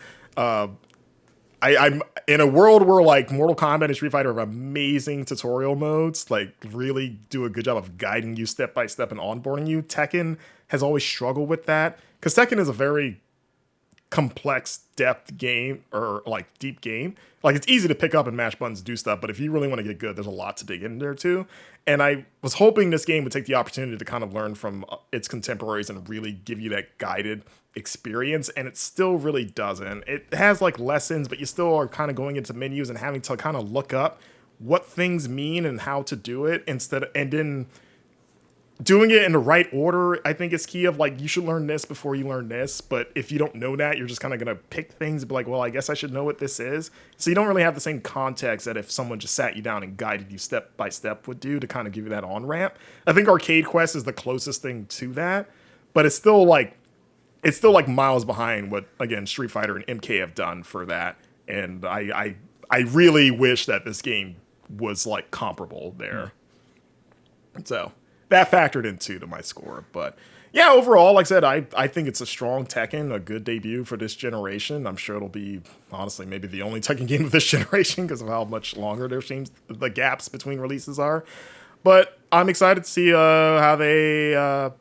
I'm in a world where like Mortal Kombat and Street Fighter have amazing tutorial modes, like really do a good job of guiding you step by step and onboarding you. Tekken has always struggled with that because Tekken is a very complex depth game or like deep game. Like it's easy to pick up and mash buttons and do stuff, but if you really want to get good, there's a lot to dig in there too. And I was hoping this game would take the opportunity to kind of learn from its contemporaries and really give you that guided experience, and it still really doesn't. It has like lessons, but you still are kind of going into menus and having to kind of look up what things mean and how to do it and then doing it in the right order. I think is key of like, you should learn this before you learn this. But if you don't know that, you're just kind of going to pick things and be like, well, I guess I should know what this is. So you don't really have the same context that if someone just sat you down and guided you step by step would do to kind of give you that on ramp. I think Arcade Quest is the closest thing to that, but it's still like miles behind what, again, Street Fighter and MK have done for that. And I really wish that this game was like comparable there. So that factored into my score. But yeah, overall, like I said, I think it's a strong Tekken, a good debut for this generation. I'm sure it'll be, honestly, maybe the only Tekken game of this generation because of how much longer there seems the gaps between releases are. But I'm excited to see how they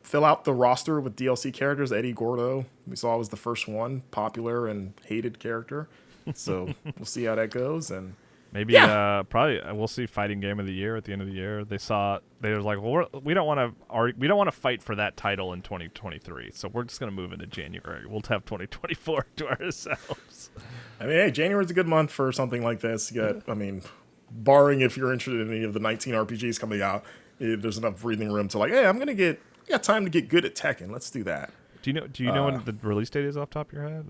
fill out the roster with DLC characters. Eddie Gordo, we saw, was the first one, popular and hated character. So we'll see how that goes. And maybe probably we'll see fighting game of the year at the end of the year. They were like, well, we don't want to fight for that title in 2023, so we're just gonna move into January. We'll have 2024 to ourselves. I mean, hey, January's a good month for something like this. You got, I mean, barring if you're interested in any of the 19 RPGs coming out, there's enough breathing room to like, hey, I got time to get good at Tekken. Let's do that. Do you know when the release date is off the top of your head?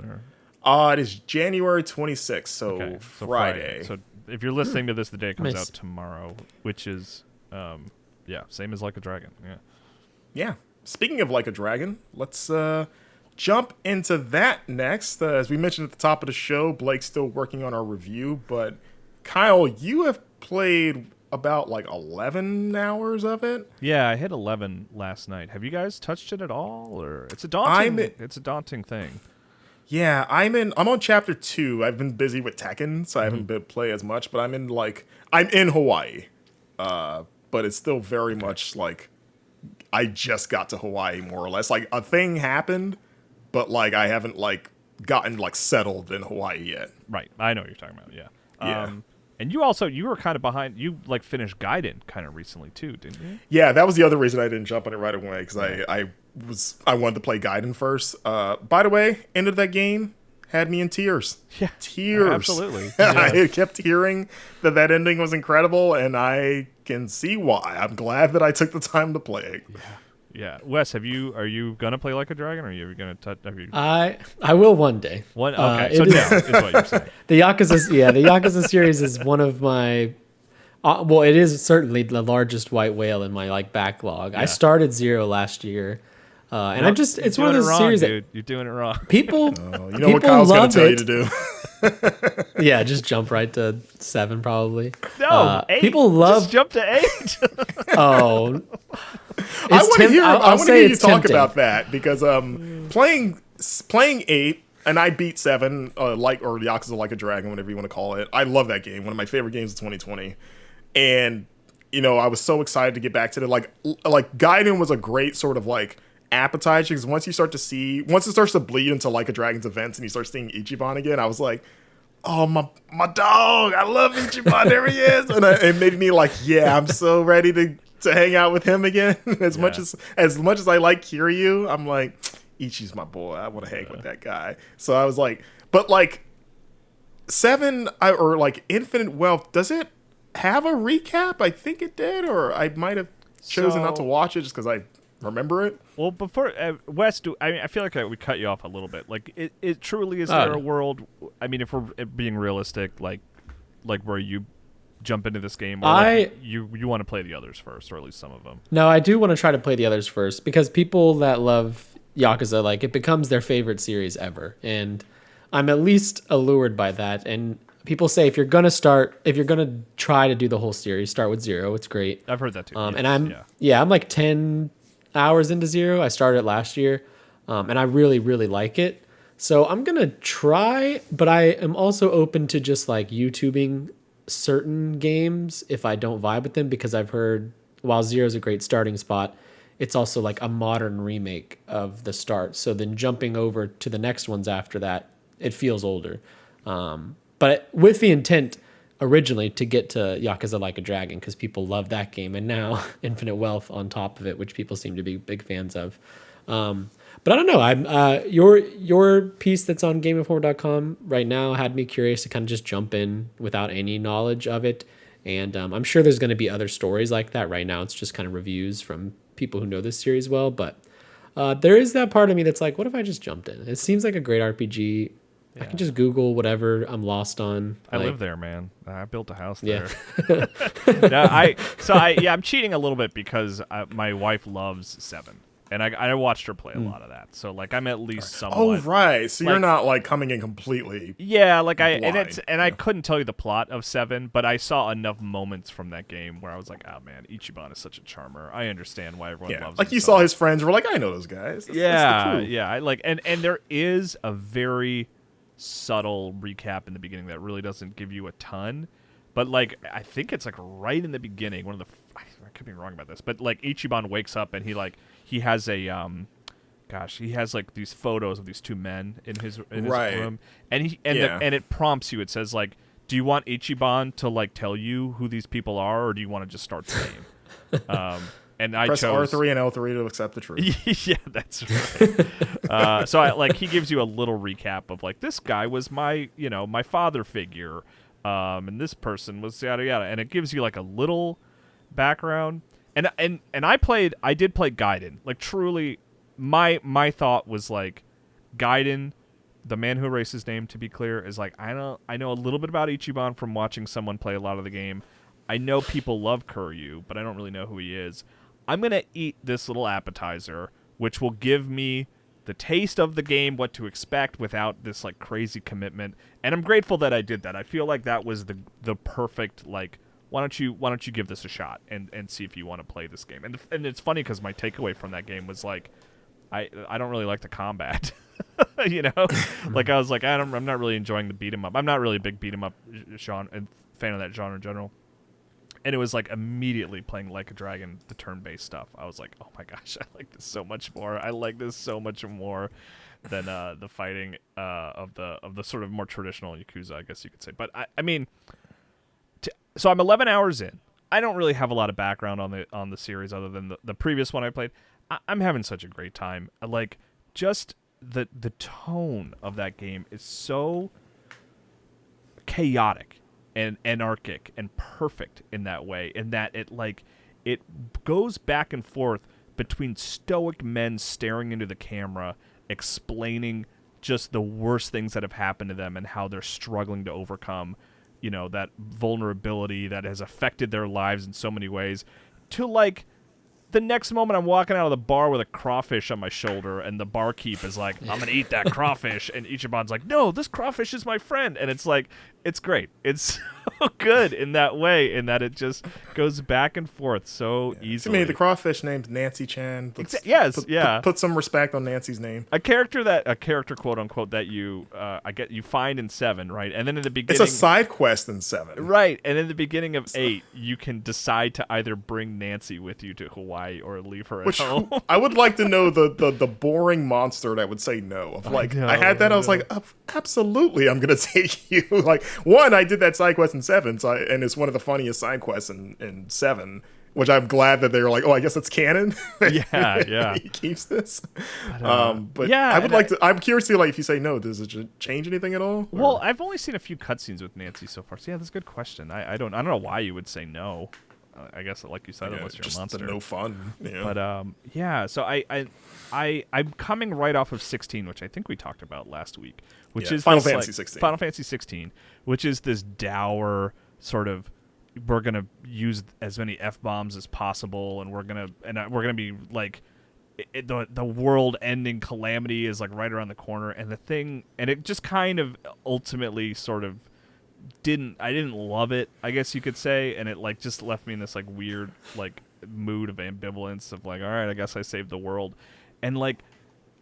Or? It is January 26th, so Friday. So if you're listening to this, the day it comes out tomorrow, which is, same as Like a Dragon. Yeah. Yeah. Speaking of Like a Dragon, let's jump into that next. As we mentioned at the top of the show, Blake's still working on our review, but Kyle, you have played about like 11 hours of it. Yeah, I hit 11 last night. Have you guys touched it at all, or it's a daunting thing? Yeah, I'm on chapter 2. I've been busy with Tekken, so I haven't been play as much. But I'm in Hawaii, but it's still very much like I just got to Hawaii more or less. Like a thing happened, but like I haven't like gotten like settled in Hawaii yet. Right, I know what you're talking about. Yeah. Yeah. And you were kind of behind. You like finished Gaiden kind of recently too, didn't you? Yeah, that was the other reason I didn't jump on it right away because I wanted to play Gaiden first. By the way, end of that game had me in tears. Yeah, tears. Absolutely. Yeah. I kept hearing that ending was incredible, and I can see why. I'm glad that I took the time to play it. Yeah. Wes, are you gonna play Like a Dragon, or are you gonna touch? I will one day. Okay, so no is what you're saying. The Yakuza series is one of my. Well, it is certainly the largest white whale in my like backlog. Yeah. I started 0 last year, and it's one of those series dude. You're doing it wrong. People, you know what Kyle's gonna tell you to do. Yeah, just jump right to 7 probably. No, 8. People love just jump to 8. Oh. I want to hear you talk tempting. about that because playing 8 and I beat 7 or Yakuza Like a Dragon, whatever you want to call it. I love that game. One of my favorite games of 2020. And I was so excited to get back to it. Like Gaiden was a great sort of like appetizer because once it starts to bleed into Like a Dragon's events and you start seeing Ichiban again, I was like, oh, my dog, I love Ichiban, there he is. And it made me like, yeah, I'm so ready to hang out with him again. As much as I like Kiryu, I'm like, Ichi's my boy. I want to hang with that guy. So I was like, but like 7 or like Infinite Wealth, does it have a recap? I think it did, or I might have chosen not to watch it just because I remember it. Well, before Wes, I feel like we cut you off a little bit. Like, it truly is there a world? I mean, if we're being realistic, like where you jump into this game, or you want to play the others first, or at least some of them. No, I do want to try to play the others first because people that love Yakuza, like, it becomes their favorite series ever, and I'm at least allured by that. And people say if you're gonna try to do the whole series, start with 0. It's great. I've heard that too. And I'm like 10 hours into Zero. I started it last year, and I really, really like it. So I'm going to try, but I am also open to just like YouTubing certain games if I don't vibe with them, because I've heard while Zero is a great starting spot, it's also like a modern remake of the start. So then jumping over to the next ones after that, it feels older. But with the intent originally to get to Yakuza Like a Dragon, because people love that game, and now Infinite Wealth on top of it, which people seem to be big fans of. But I don't know. I'm your piece that's on GameInformer.com right now had me curious to kind of just jump in without any knowledge of it, and I'm sure there's going to be other stories like that. Right now, it's just kind of reviews from people who know this series well. But there is that part of me that's like, what if I just jumped in? It seems like a great RPG. Yeah. I can just Google whatever I'm lost on. I live there, man. I built a house Yeah. there. No, I'm cheating a little bit because my wife loves 7. And I watched her play a lot of that, so like I'm at least somewhat. Oh right, so like, you're not like coming in completely. Yeah, like I blind. I couldn't tell you the plot of 7, but I saw enough moments from that game where I was like, oh man, Ichiban is such a charmer. I understand why everyone loves him. Like you so saw much. his friends were like, I know those guys. That's the crew. Yeah. I like and there is a very subtle recap in the beginning that really doesn't give you a ton, but like I think it's like right in the beginning. One of the I could be wrong about this, but like Ichiban wakes up and he has a he has like these photos of these two men in his room, and and it prompts you. It says like, do you want Ichiban to like tell you who these people are, or do you want to just start the game? And I press chose R3 and L3 to accept the truth. Yeah, that's right. So he gives you a little recap of like, this guy was my father figure, and this person was yada yada, and it gives you like a little background. And I did play Gaiden. Like truly, my thought was like, Gaiden, the man who erased his name, to be clear, is like, I know a little bit about Ichiban from watching someone play a lot of the game. I know people love Kuryu, but I don't really know who he is. I'm gonna eat this little appetizer, which will give me the taste of the game, what to expect without this like crazy commitment. And I'm grateful that I did that. I feel like that was the perfect like, why don't you give this a shot and see if you want to play this game. And it's funny because my takeaway from that game was like, I don't really like the combat. Like I was like, I'm not really enjoying the beat 'em up. I'm not really a big beat 'em up fan of that genre in general. And it was like immediately playing Like a Dragon, the turn-based stuff. I was like, oh my gosh, I like this so much more. I like this so much more than the fighting of the sort of more traditional Yakuza, I guess you could say. But I mean, so I'm 11 hours in. I don't really have a lot of background on the series other than the previous one I played. I'm having such a great time. Like just the tone of that game is so chaotic and anarchic and perfect in that way, in that it goes back and forth between stoic men staring into the camera explaining just the worst things that have happened to them and how they're struggling to overcome that vulnerability that has affected their lives in so many ways, to like the next moment I'm walking out of the bar with a crawfish on my shoulder and the barkeep is like, I'm gonna eat that crawfish, and Ichiban's like, no, this crawfish is my friend. And it's like, it's great. It's so good in that way, in that it just goes back and forth so easily. To me, the crawfish named Nancy Chan. Put some respect on Nancy's name. A character quote unquote that you find in 7, right? And then in the beginning, it's a side quest in 7, right? And in the beginning of 8, you can decide to either bring Nancy with you to Hawaii or leave her at home. I would like to know the boring monster that would say no. Of like, I had that. I was like, absolutely, I'm gonna take you. Like, one, I did that side quest in 7, and it's one of the funniest side quests in 7. Which I'm glad that they were like, oh, I guess it's canon. Yeah. He keeps this. But yeah, I would like to. I'm curious to like if you say no, does it change anything at all? Well, I've only seen a few cutscenes with Nancy so far. So yeah, that's a good question. I don't know why you would say no. I guess like you said, unless you're just a monster. No fun. But so I'm coming right off of 16, which I think we talked about last week, which is Final Fantasy 16. Final Fantasy 16, which is this dour sort of, we're gonna use as many F-bombs as possible, and we're gonna be like, the world-ending calamity is like right around the corner, and it just kind of ultimately sort of I didn't love it, I guess you could say, and it like just left me in this like weird like mood of ambivalence of like, all right, I guess I saved the world. And like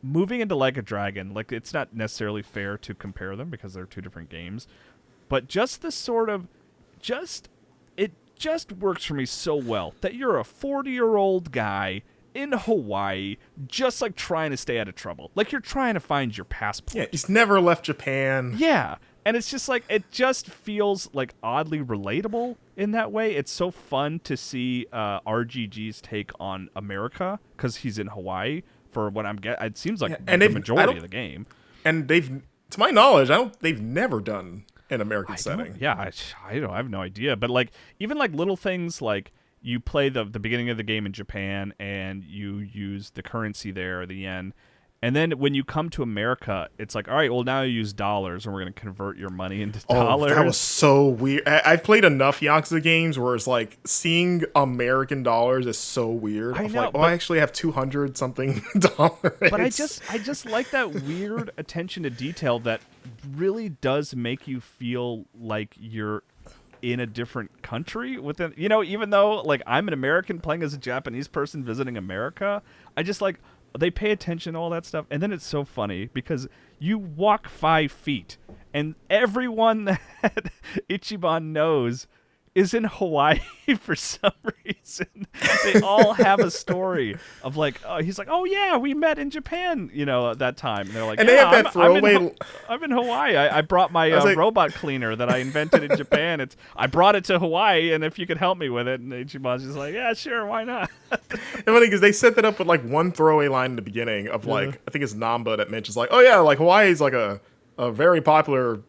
moving into Like a Dragon, like it's not necessarily fair to compare them because they're two different games, but just the sort of it just works for me so well that you're a 40-year-old guy in Hawaii, just like trying to stay out of trouble. Like you're trying to find your passport. Yeah, he's never left Japan. Yeah. And it's just like, it just feels like oddly relatable in that way. It's so fun to see RGG's take on America because he's in Hawaii for what I'm getting. It seems like the majority of the game. And they've, to my knowledge, they've never done an American setting. Yeah, I have no idea. But like, even like little things like you play the beginning of the game in Japan and you use the currency there, the yen. And then when you come to America, it's like, all right, well, now you use dollars, and we're going to convert your money into dollars. That was so weird. I've played enough Yakuza games where it's like seeing American dollars is so weird. I know, I actually have 200 something dollars. But I just like that weird attention to detail that really does make you feel like you're in a different country within, even though like I'm an American playing as a Japanese person visiting America, I just like. They pay attention to all that stuff, and then it's so funny because you walk 5 feet, and everyone that Ichiban knows is in Hawaii for some reason. They all have a story of like, he's like, oh yeah, we met in Japan, that time. And they're like, and yeah, they have that throwaway. I'm in Hawaii. I brought my robot cleaner that I invented in Japan. I brought it to Hawaii, and if you could help me with it. And Ichiban's just like, yeah, sure, why not? And funny because they set that up with like one throwaway line in the beginning of like, I think it's Namba that mentions like, oh yeah, like Hawaii is like a very popular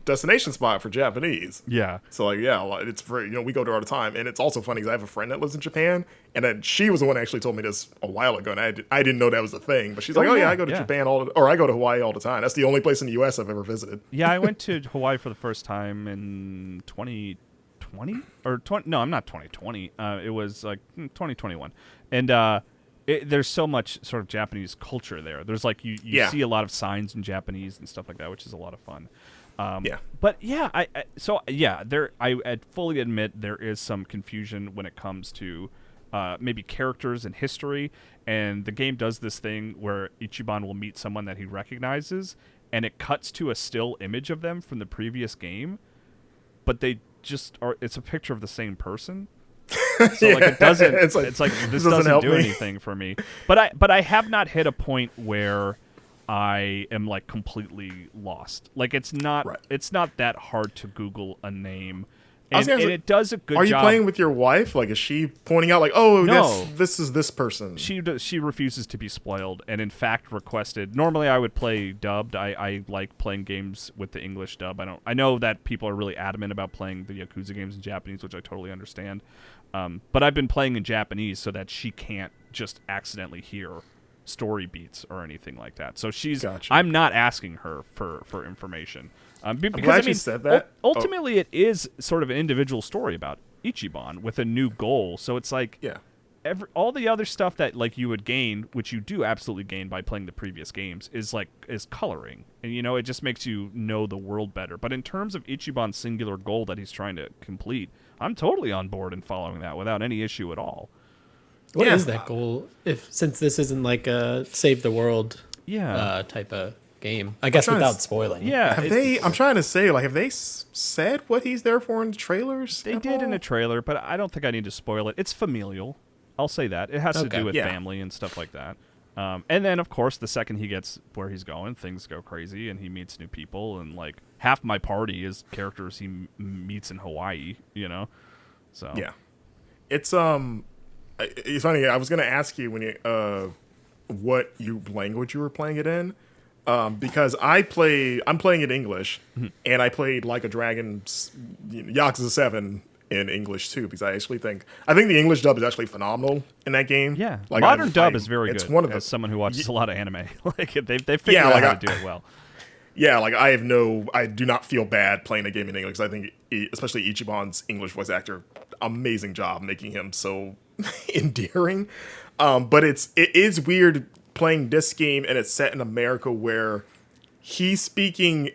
destination spot for Japanese. Yeah. So like, yeah, it's very, we go there all the time. And it's also funny because I have a friend that lives in Japan, and then she was the one that actually told me this a while ago, and I didn't know that was a thing. But she's like, I go to Japan I go to Hawaii all the time. That's the only place in the U.S. I've ever visited. Yeah, I went to Hawaii for the first time in 2020 or 20. No, I'm not 2020. It was like 2021, and there's so much sort of Japanese culture there. There's like you see a lot of signs in Japanese and stuff like that, which is a lot of fun. But yeah, I fully admit there is some confusion when it comes to maybe characters and history, and the game does this thing where Ichiban will meet someone that he recognizes, and it cuts to a still image of them from the previous game, but they just are. It's a picture of the same person. So like it doesn't. It's like this doesn't do anything for me. But I have not hit a point where I am like completely lost. Like it's not that hard to Google a name, and it does a good job. Are you playing with your wife? Like, is she pointing out like, oh, no, this is this person? She refuses to be spoiled, and in fact requested. Normally, I would play dubbed. I like playing games with the English dub. I know that people are really adamant about playing the Yakuza games in Japanese, which I totally understand. But I've been playing in Japanese so that she can't just accidentally hear story beats or anything like that. So I'm not asking her for information. Because I'm glad you said that. Ultimately, it is sort of an individual story about Ichiban with a new goal. So it's like all the other stuff that like you would gain, which you do absolutely gain by playing the previous games, is coloring, and it just makes you know the world better. But in terms of Ichiban's singular goal that he's trying to complete, I'm totally on board and following that without any issue at all. What is that goal? Since this isn't like a save the world type of game, I guess without spoiling. Yeah, I'm trying to say, like, have they said what he's there for in the trailers? They did in a trailer, but I don't think I need to spoil it. It's familial. I'll say that. It has to do with family and stuff like that. And then, of course, the second he gets where he's going, things go crazy, and he meets new people, and like half my party is characters he meets in Hawaii. So yeah, it's funny. I was gonna ask you when you what language you were playing it in, because I'm playing it English, and I played Like a Dragon, Yakuza 7 in English too, because I think the English dub is actually phenomenal in that game. Yeah, like modern dub is very good. It's one of as someone who watches a lot of anime, like they figured out how to do it well. Yeah, like I do not feel bad playing a game in English. I think especially Ichiban's English voice actor, amazing job making him so endearing. But it is weird playing this game, and it's set in America where he's speaking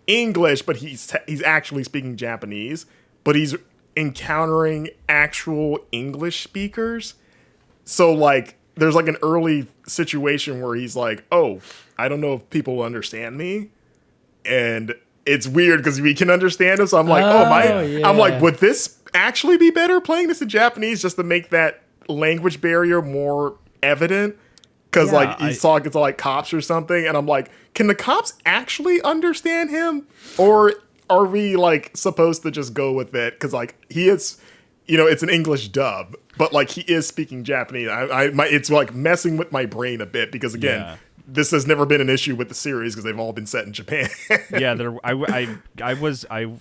English, but he's actually speaking Japanese, but he's encountering actual English speakers. So like there's like an early situation where he's like, oh, I don't know if people will understand me. And it's weird because we can understand him. So I'm like, I'm like, would this actually be better playing this in Japanese just to make that language barrier more evident? Because like he's talking to like cops or something. And I'm like, can the cops actually understand him? Or are we like supposed to just go with it? Because like he is, it's an English dub, but like he is speaking Japanese. It's like messing with my brain a bit because again, this has never been an issue with the series because they've all been set in Japan. I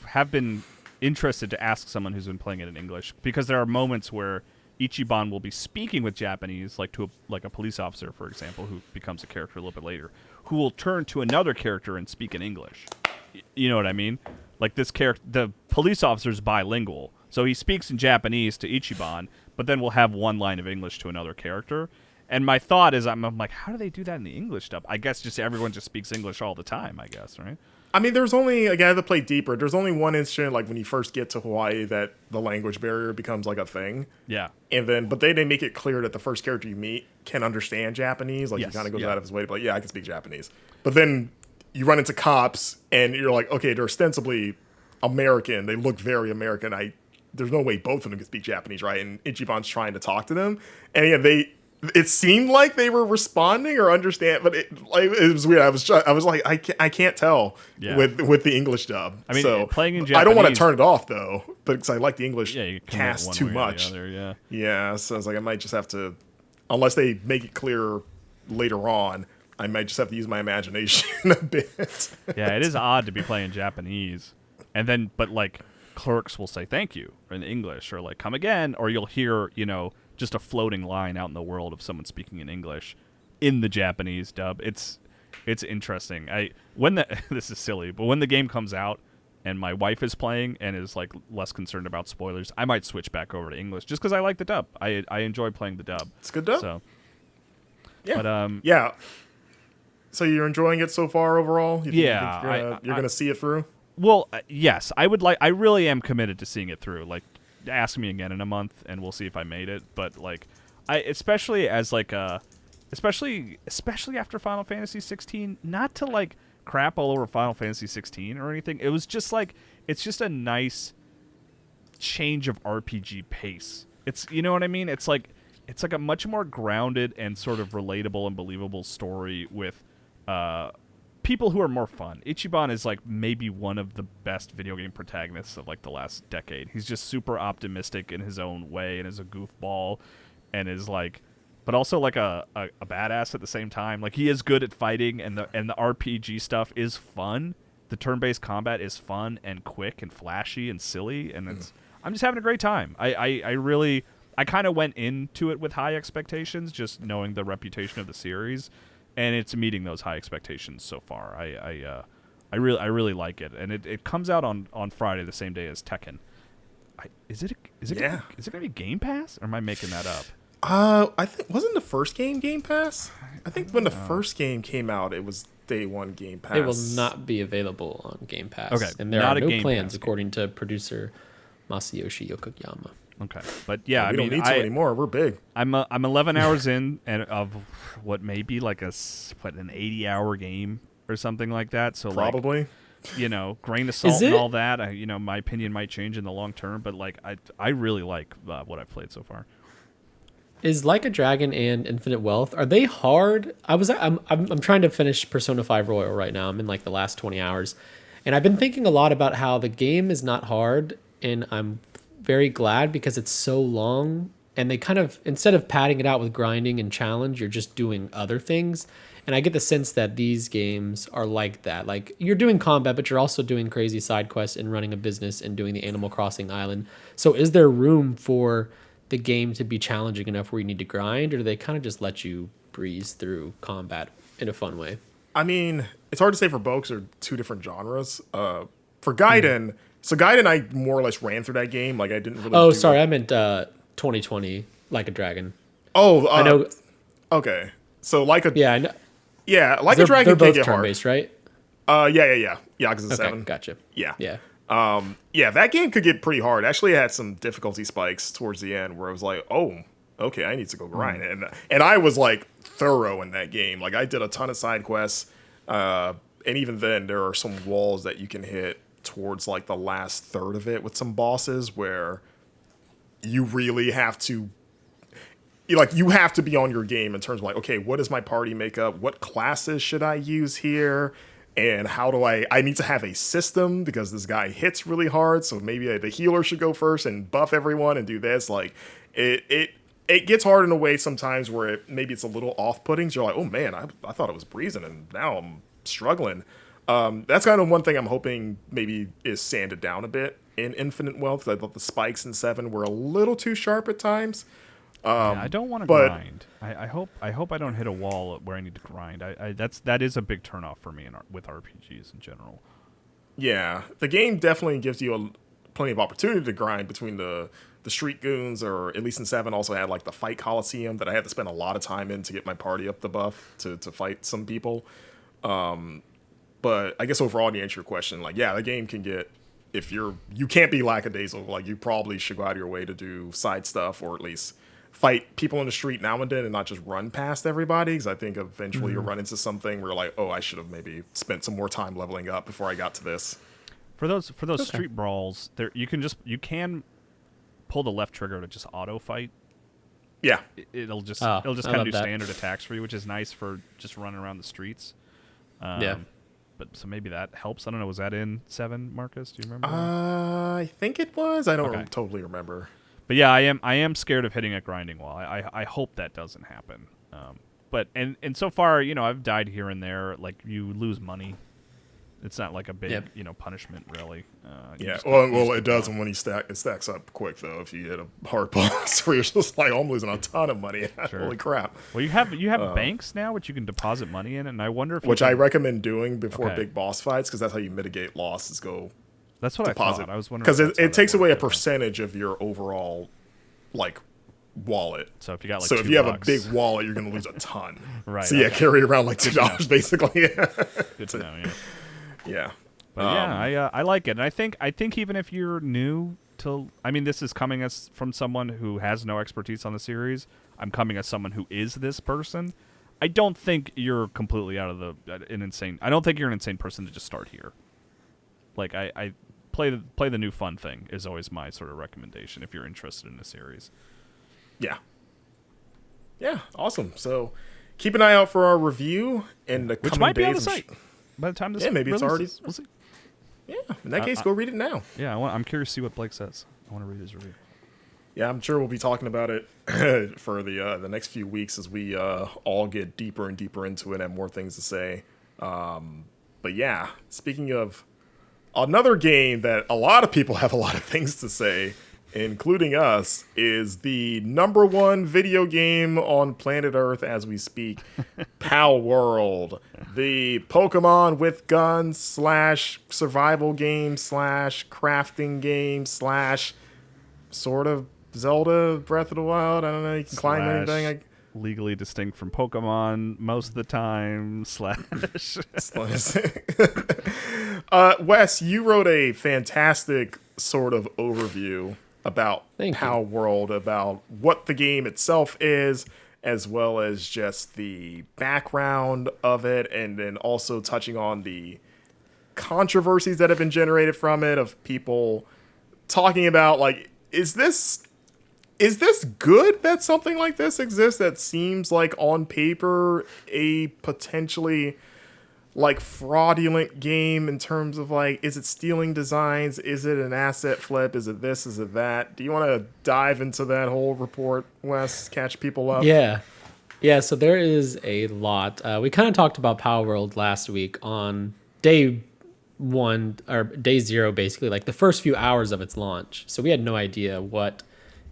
have been interested to ask someone who's been playing it in English because there are moments where Ichiban will be speaking with Japanese, like to a police officer, for example, who becomes a character a little bit later, who will turn to another character and speak in English. You know what I mean? Like this character, the police officer's bilingual, so he speaks in Japanese to Ichiban, but then we'll have one line of English to another character. And my thought is, I'm like, how do they do that in the English dub? I guess just everyone just speaks English all the time, I guess, right? I mean, there's only, again, to play deeper, there's only one instance, like when you first get to Hawaii, that the language barrier becomes like a thing. Yeah. But they make it clear that the first character you meet can understand Japanese. Like he kind of goes out of his way to be like, yeah, I can speak Japanese. But then you run into cops and you're like, okay, they're ostensibly American. They look very American. There's no way both of them can speak Japanese, right? And Ichiban's trying to talk to them. And yeah, it seemed like they were responding or understand, but it was weird. I was like, I can't tell with the English dub. I mean, so playing in Japanese, I don't want to turn it off though, because I like the English you cast too much. Yeah, so I was like, I might just have to, unless they make it clear later on, I might just have to use my imagination a bit. Yeah, it is odd to be playing Japanese, but like clerks will say thank you in English or like come again, or you'll hear just a floating line out in the world of someone speaking in English in the Japanese dub. It's interesting. This is silly, but when the game comes out and my wife is playing and is like less concerned about spoilers, I might switch back over to English just because I like the dub. I enjoy playing the dub. It's a good dub. So, yeah. But yeah. So you're enjoying it so far overall? You're gonna see it through? Well, yes. I really am committed to seeing it through. Like, ask me again in a month and we'll see if I made it. But like, especially after Final Fantasy 16, not to like crap all over Final Fantasy 16 or anything. It was just like, it's just a nice change of RPG pace. It's, you know what I mean? It's like a much more grounded and sort of relatable and believable story with people who are more fun. Ichiban is like maybe one of the best video game protagonists of like the last decade. He's just super optimistic in his own way and is a goofball and is like, but also like a badass at the same time. Like he is good at fighting and the RPG stuff is fun. The turn-based combat is fun and quick and flashy and silly and I'm just having a great time. I kind of went into it with high expectations, just knowing the reputation of the series. And it's meeting those high expectations so far. I really like it, and it comes out on Friday, the same day as Tekken. Is it gonna be Game Pass, or am I making that up? I think wasn't the first Game Pass? I think when the first game came out, it was day one Game Pass. It will not be available on Game Pass. Okay, and there are no plans, according to producer Masayoshi Yokoyama. Okay, but yeah, we don't need to anymore. We're big. I'm 11 hours in, and of what may be like an 80-hour game or something like that. So probably, like, grain of salt and all that. My opinion might change in the long term, but like I really like what I've played so far. Is Like a Dragon and Infinite Wealth, are they hard? I'm trying to finish Persona 5 Royal right now. I'm in like the last 20 hours, and I've been thinking a lot about how the game is not hard, and I'm very glad because it's so long and they kind of, instead of padding it out with grinding and challenge, you're just doing other things. And I get the sense that these games are like that. Like you're doing combat, but you're also doing crazy side quests and running a business and doing the Animal Crossing island. So is there room for the game to be challenging enough where you need to grind, or do they kind of just let you breeze through combat in a fun way? I mean, it's hard to say for both, they're two different genres. For Gaiden, so Gaiden, I more or less ran through that game. Like I didn't really. Oh, sorry, I meant 2020, Like a Dragon. Oh, I know. Okay, so Like a I know. Yeah, Like a Dragon they're can both get turn-based, hard. right? Yeah. Yakuza 7. Gotcha. Yeah. Yeah, that game could get pretty hard. Actually, it had some difficulty spikes towards the end where I was like, oh, okay, I need to go grind. And I was like thorough in that game. Like I did a ton of side quests. And even then there are some walls that you can hit towards like the last third of it with some bosses where you really have to you have to be on your game in terms of like, okay, what is my party makeup? What classes should I use here? And how do I need to have a system because this guy hits really hard. So maybe the healer should go first and buff everyone and do this. Like it gets hard in a way sometimes where maybe it's a little off-putting. So you're like, oh man, I thought it was breezing and now I'm struggling. That's kind of one thing I'm hoping maybe is sanded down a bit in Infinite Wealth. 'Cause I thought the spikes in 7 were a little too sharp at times. Yeah, I don't want to grind. I hope I don't hit a wall where I need to grind. That is a big turnoff for me with RPGs in general. Yeah, the game definitely gives you plenty of opportunity to grind between the street goons, or at least in 7 also had like the fight coliseum that I had to spend a lot of time in to get my party up the buff to fight some people. But I guess overall to answer your question, like yeah, the game can get, if you can't be lackadaisical, like you probably should go out of your way to do side stuff or at least fight people in the street now and then and not just run past everybody, because I think eventually you'll run into something where you're like, oh, I should have maybe spent some more time leveling up before I got to this. For those street brawls, you can pull the left trigger to just auto fight. Yeah, it'll just kind of do standard attacks for you, which is nice for just running around the streets. Yeah. But so maybe that helps. I don't know. Was that in 7, Marcus? Do you remember? I think it was. I don't totally remember. But yeah, I am scared of hitting a grinding wall. I hope that doesn't happen. But so far, I've died here and there. Like you lose money. It's not like a big punishment really. Well, it does when it stacks up quick though. If you hit a hard boss where you're just like, oh, I'm losing a ton of money. Sure. Holy crap! Well, you have banks now which you can deposit money in, and I wonder if I recommend doing before big boss fights because that's how you mitigate losses. That's what deposit. I thought. I was wondering because it takes away a percentage of your overall like wallet. So if you got if you have a big wallet, you're going to lose a ton. Right. So carry around like $2 basically. Good to know. Yeah. Yeah. But I like it, and I think even if you're new to, this is coming as from someone who has no expertise on the series. I'm coming as someone who is this person. I don't think you're completely out of an insane. I don't think you're an insane person to just start here. Like I play the new fun thing is always my sort of recommendation if you're interested in the series. Yeah. Yeah, awesome. So keep an eye out for our review in the coming days. Which might be on the site by the time this maybe it's already. We'll see. Yeah, in that case, go read it now. Yeah, I'm curious to see what Blake says. I want to read his review. Yeah, I'm sure we'll be talking about it for the next few weeks as we all get deeper and deeper into it and have more things to say. But yeah, speaking of another game that a lot of people have a lot of things to say, including us, is the #1 video game on planet Earth as we speak, Palworld, the Pokemon with guns / survival game / crafting game / sort of Zelda Breath of the Wild. I don't know. You can climb anything. Legally distinct from Pokemon most of the time / Wes, you wrote a fantastic sort of overview about Palworld, about what the game itself is, as well as just the background of it, and then also touching on the controversies that have been generated from it, of people talking about, like, is this good that something like this exists that seems like on paper a potentially like fraudulent game in terms of like, is it stealing designs? Is it an asset flip? Is it this? Is it that? Do you want to dive into that whole report, Wes? Catch people up? Yeah. So there is a lot. We kind of talked about Palworld last week on day 1 or day 0, basically, like the first few hours of its launch. So we had no idea what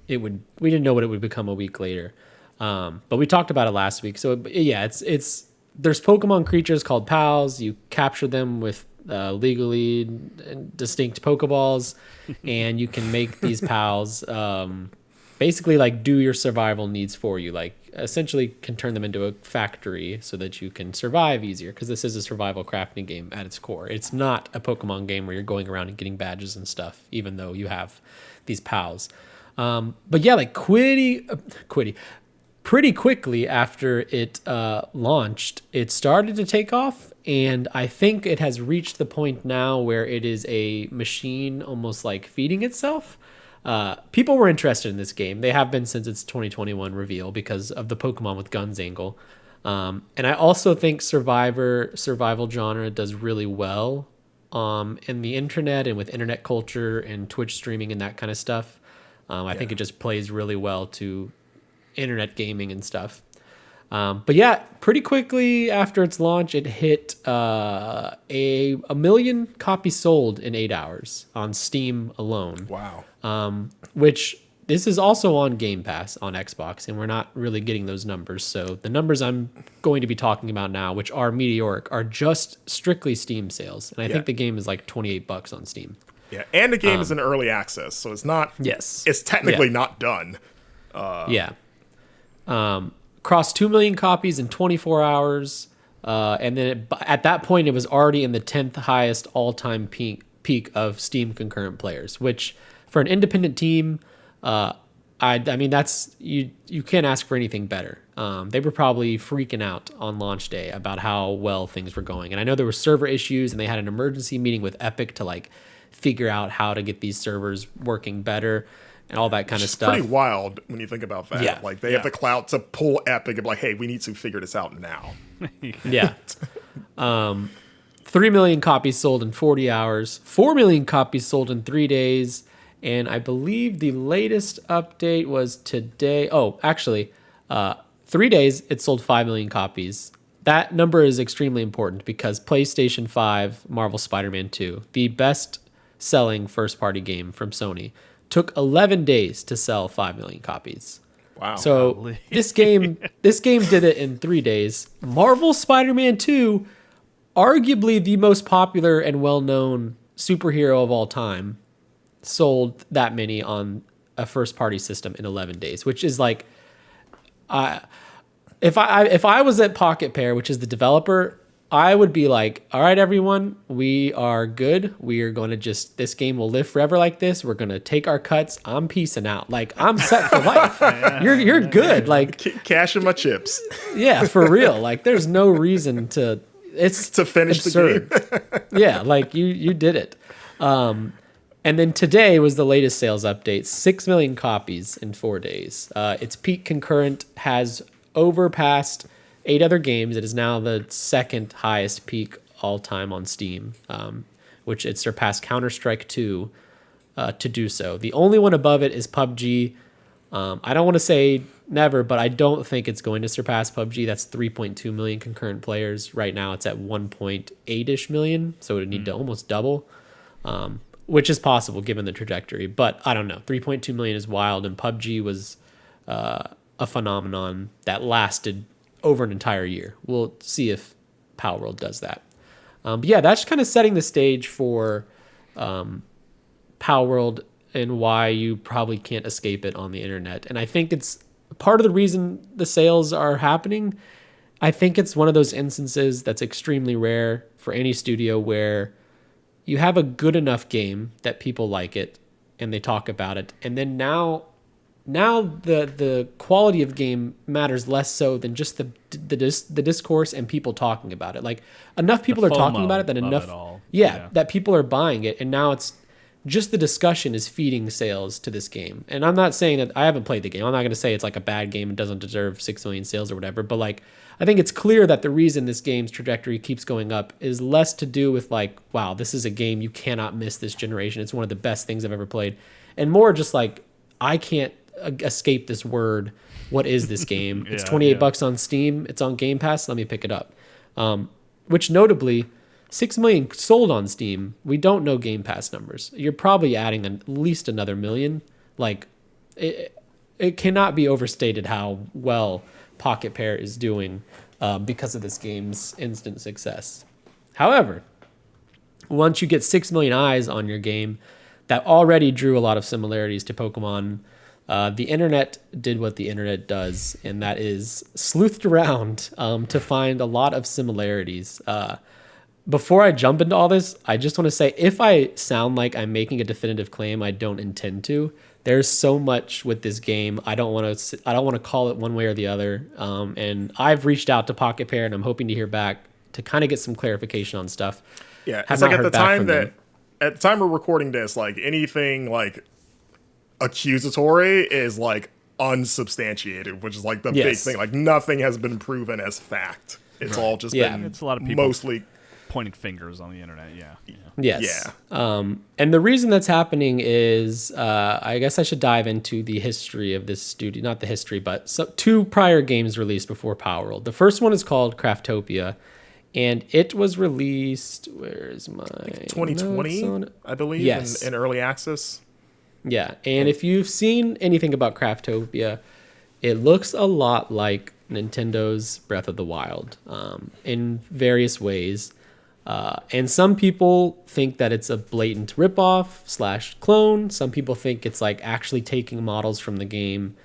it would. We didn't know what it would become a week later. But we talked about it last week. So yeah, it's there's Pokemon creatures called Pals. You capture them with legally distinct Pokeballs, and you can make these Pals basically like do your survival needs for you. Like essentially can turn them into a factory so that you can survive easier, because this is a survival crafting game at its core. It's not a Pokemon game where you're going around and getting badges and stuff, even though you have these pals. But yeah, like pretty quickly after it launched, it started to take off, and I think it has reached the point now where it is a machine almost like feeding itself. People were interested in this game. They have been since its 2021 reveal because of the Pokemon with Guns angle. And I also think survival genre does really well in the internet and with internet culture and Twitch streaming and that kind of stuff. I think it just plays really well to internet gaming and stuff. But yeah, pretty quickly after its launch, it hit a million copies sold in 8 hours on Steam alone. Wow. Which this is also on Game Pass on Xbox, and we're not really getting those numbers. So the numbers I'm going to be talking about now, which are meteoric, are just strictly Steam sales. And I think the game is like $28 on Steam. Yeah, and the game is in early access, so it's not. Yes. It's technically not done. Crossed 2 million copies in 24 hours. And then at that point, it was already in the 10th highest all-time peak of Steam concurrent players, which for an independent team, I mean, that's you can't ask for anything better. They were probably freaking out on launch day about how well things were going. And I know there were server issues, and they had an emergency meeting with Epic to like figure out how to get these servers working better and all that kind of stuff. Pretty wild when you think about that. Yeah. Like they have the clout to pull Epic and be like, hey, we need to figure this out now. Yeah. 3 million copies sold in 40 hours, 4 million copies sold in 3 days. And I believe the latest update was today. Oh, actually, 3 days, it sold 5 million copies. That number is extremely important because PlayStation 5, Marvel Spider-Man 2, the best selling first-party game from Sony, took 11 days to sell 5 million copies. Wow. So this game did it in 3 days. Marvel Spider-Man 2, arguably the most popular and well-known superhero of all time, sold that many on a first-party system in 11 days, which is like, if I was at Pocket Pair, which is the developer, I would be like, all right, everyone, we are good. We are going to this game will live forever like this. We're going to take our cuts. I'm peacing out. Like, I'm set for life. You're good. Like, cashing my chips. Yeah, for real. Like, there's no reason to finish absurd. The game. Yeah, like you did it. And then today was the latest sales update, 6 million copies in 4 days. Its peak concurrent has overpassed 8 other games. It is now the second highest peak all time on Steam, which it surpassed Counter-Strike 2 to do so. The only one above it is PUBG. I don't want to say never, but I don't think it's going to surpass PUBG. That's 3.2 million concurrent players. Right now it's at 1.8-ish million, so it would need to almost double, which is possible given the trajectory. But I don't know. 3.2 million is wild, and PUBG was a phenomenon that lasted over an entire year. We'll see if Palworld does that. But yeah, that's kind of setting the stage for Palworld and why you probably can't escape it on the internet. And I think it's part of the reason the sales are happening. I think it's one of those instances that's extremely rare for any studio where you have a good enough game that people like it and they talk about it. And then now the quality of game matters less so than just the discourse and people talking about it. Like, enough people are talking about it that enough, that people are buying it, and now it's just the discussion is feeding sales to this game. And I'm not saying that I haven't played the game. I'm not going to say it's like a bad game and doesn't deserve 6 million sales or whatever. But like, I think it's clear that the reason this game's trajectory keeps going up is less to do with like, wow, this is a game you cannot miss this generation. It's one of the best things I've ever played, and more just like, I can't escape this word. What is this game? It's $28 on Steam. It's on Game Pass. Let me pick it up. Which notably, 6 million sold on Steam. We don't know Game Pass numbers. You're probably adding at least another million. Like, it cannot be overstated how well Pocket Pair is doing because of this game's instant success. However, once you get 6 million eyes on your game that already drew a lot of similarities to Pokemon The internet did what the internet does, and that is sleuthed around to find a lot of similarities. Before I jump into all this, I just want to say, if I sound like I'm making a definitive claim, I don't intend to. There's so much with this game. I don't want to call it one way or the other. And I've reached out to Pocket Pair, and I'm hoping to hear back to kind of get some clarification on stuff. Yeah, it's like at the time we're recording this, like anything like accusatory is like unsubstantiated, which is like the big thing. Like nothing has been proven as fact. It's all just been it's a lot of people mostly pointing fingers on the internet. Yes. And the reason that's happening is, I guess I should dive into the history of this studio. Not the history, but two prior games released before Palworld. The first one is called Craftopia, and it was released, where's my 2020, I believe, yes. in early access. Yeah, and if you've seen anything about Craftopia, it looks a lot like Nintendo's Breath of the Wild in various ways. And some people think that it's a blatant ripoff / clone. Some people think it's like actually taking models from the game,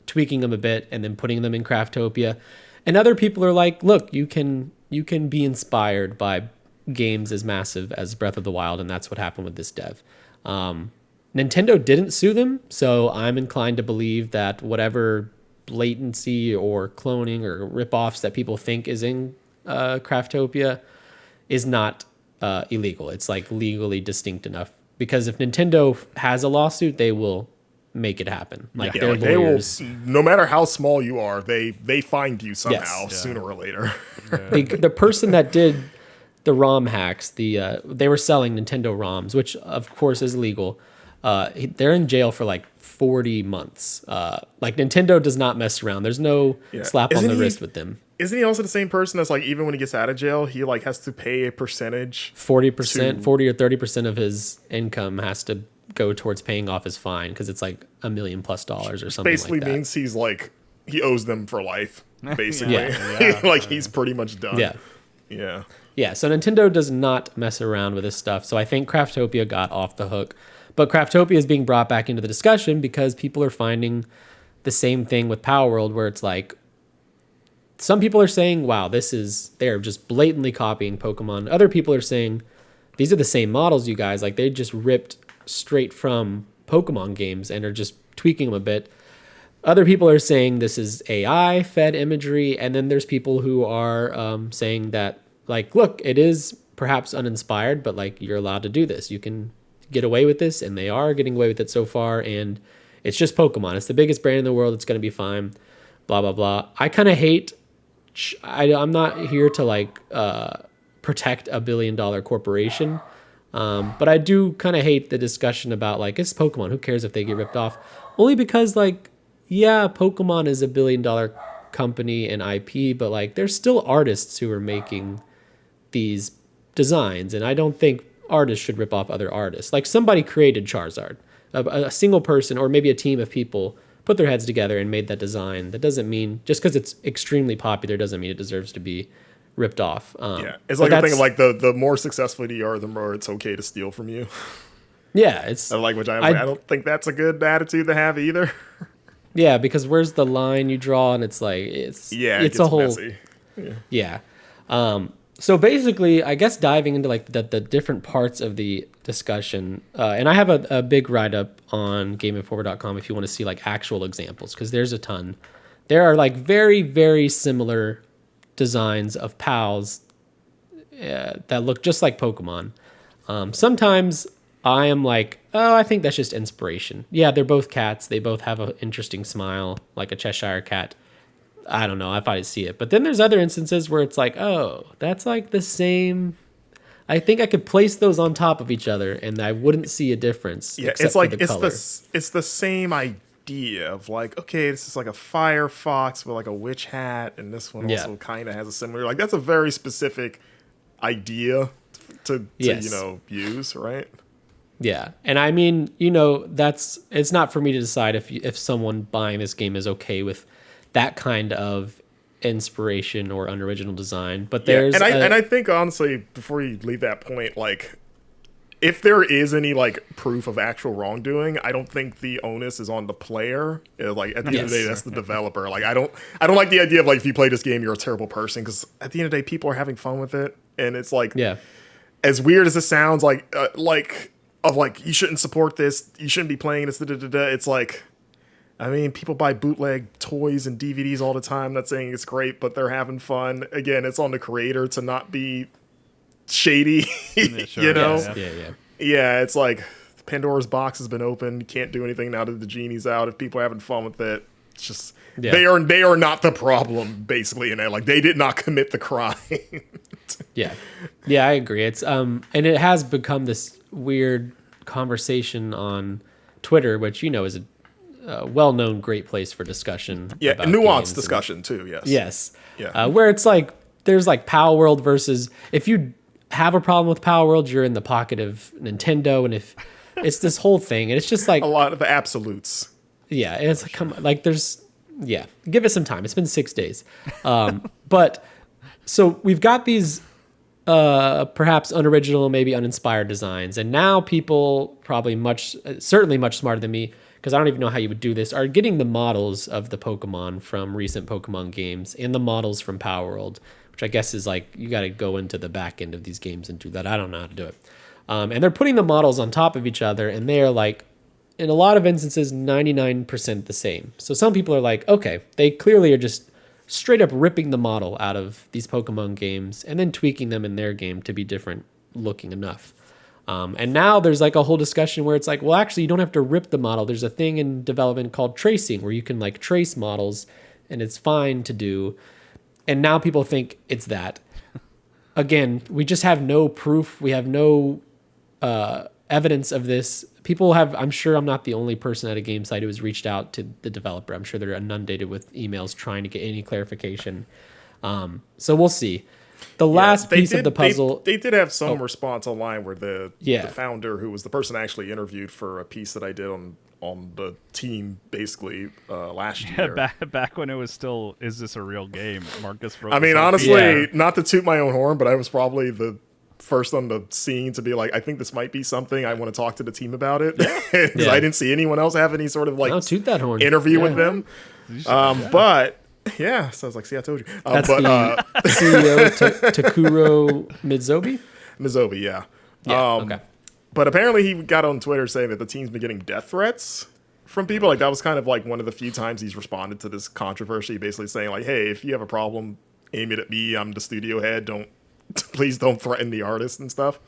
tweaking them a bit, and then putting them in Craftopia. And other people are like, look, you can be inspired by games as massive as Breath of the Wild, and that's what happened with this dev. Nintendo didn't sue them, so I'm inclined to believe that whatever blatancy or cloning or ripoffs that people think is in Craftopia is not illegal. It's like legally distinct enough, because if Nintendo has a lawsuit, they will make it happen. Like their lawyers, they will, no matter how small you are, they find you somehow sooner or later. The person that did the ROM hacks, they were selling Nintendo ROMs, which of course is legal. They're in jail for like 40 months. Like Nintendo does not mess around. There's no slap on the wrist with them. Isn't he also the same person that's like, even when he gets out of jail, he like has to pay a percentage? 40%, 40 or 30% of his income has to go towards paying off his fine, because it's like $1 million+ or something. Basically like that. means he's like, he owes them for life. Basically, like he's pretty much done. Yeah. So Nintendo does not mess around with this stuff. So I think Craftopia got off the hook. But Craftopia is being brought back into the discussion because people are finding the same thing with Palworld, where it's like, some people are saying, wow, they're just blatantly copying Pokemon. Other people are saying, these are the same models, you guys. Like, they just ripped straight from Pokemon games and are just tweaking them a bit. Other people are saying this is AI-fed imagery. And then there's people who are saying that, like, look, it is perhaps uninspired, but, like, you're allowed to do this. You can get away with this, and they are getting away with it so far. And it's just Pokemon. It's the biggest brand in the world. It's going to be fine. Blah, blah, blah. I kind of hate... I'm not here to like protect $1 billion corporation, but I do kind of hate the discussion about like, it's Pokemon, who cares if they get ripped off? Only because like, yeah, Pokemon is $1 billion company and IP, but like there's still artists who are making these designs, and I don't think artists should rip off other artists. Like, somebody created Charizard, a single person or maybe a team of people put their heads together and made that design. That doesn't mean, just because it's extremely popular doesn't mean it deserves to be ripped off. It's like a thing of like, the more successful you are, the more it's okay to steal from you. Yeah, it's like, which I don't think that's a good attitude to have either. Yeah, because where's the line you draw, and it's like it's a whole messy. Yeah. So basically, I guess diving into like the different parts of the discussion, and I have a big write-up on GameInformer.com if you want to see like actual examples, because there's a ton. There are like very, very similar designs of pals that look just like Pokemon. Sometimes I am like, oh, I think that's just inspiration. Yeah, they're both cats. They both have an interesting smile, like a Cheshire cat. I don't know if I see it. But then there's other instances where it's like, oh, that's like the same. I think I could place those on top of each other and I wouldn't see a difference. Yeah, it's like it's the same idea of like, okay, this is like a Firefox with like a witch hat, and this one also kind of has a similar, like, that's a very specific idea to use, right? Yeah. And I mean, it's not for me to decide if someone buying this game is okay with that kind of inspiration or unoriginal design, but there's and I think honestly, before you leave that point, like, if there is any like proof of actual wrongdoing, I don't think the onus is on the player. Like at the end of the day, that's the developer. Like I don't like the idea of like if you play this game, you're a terrible person, because at the end of the day, people are having fun with it, and it's like as weird as it sounds, like you shouldn't support this, you shouldn't be playing this. It's like, I mean, people buy bootleg toys and DVDs all the time. Not saying it's great, but they're having fun. Again, it's on the creator to not be shady. Sure. You know? Yeah. It's like Pandora's box has been opened. You can't do anything now that the genie's out. If people are having fun with it, it's just they are not the problem, basically. In it, like they did not commit the crime. Yeah, I agree. It's and it has become this weird conversation on Twitter, which is a well-known great place for discussion. Yeah, about nuanced discussion too. Yes. Yeah. Where it's like there's like Palworld versus, if you have a problem with Palworld, you're in the pocket of Nintendo, and if it's this whole thing, and it's just like a lot of the absolutes. Yeah, and it's like give it some time. It's been 6 days, but so we've got these perhaps unoriginal, maybe uninspired designs, and now people probably certainly much smarter than me, because I don't even know how you would do this, are getting the models of the Pokemon from recent Pokemon games and the models from Palworld, which I guess is like you got to go into the back end of these games and do that. I don't know how to do it. And they're putting the models on top of each other, and they are like, in a lot of instances, 99% the same. So some people are like, okay, they clearly are just straight up ripping the model out of these Pokemon games and then tweaking them in their game to be different looking enough. And now there's like a whole discussion where it's like, well, actually, you don't have to rip the model. There's a thing in development called tracing where you can like trace models, and it's fine to do. And now people think it's that. Again, we just have no proof. We have no evidence of this. People have, I'm sure I'm not the only person at a game site who has reached out to the developer. I'm sure they're inundated with emails trying to get any clarification. So we'll see. The last piece of the puzzle... They did have some response online where the founder, who was the person I actually interviewed for a piece that I did on the team basically last year. Back when it was still, is this a real game? Marcus wrote. I mean, honestly, not to toot my own horn, but I was probably the first on the scene to be like, I think this might be something. I want to talk to the team about it. Because I didn't see anyone else have any sort of like toot that horn. interview with them. But yeah, so I was like, see, I told you. That's the CEO Takuro Mizobi? Mizobi, yeah. Okay. But apparently he got on Twitter saying that the team's been getting death threats from people. Like that was kind of like one of the few times he's responded to this controversy, basically saying like, hey, if you have a problem, aim it at me. I'm the studio head. Please don't threaten the artist and stuff.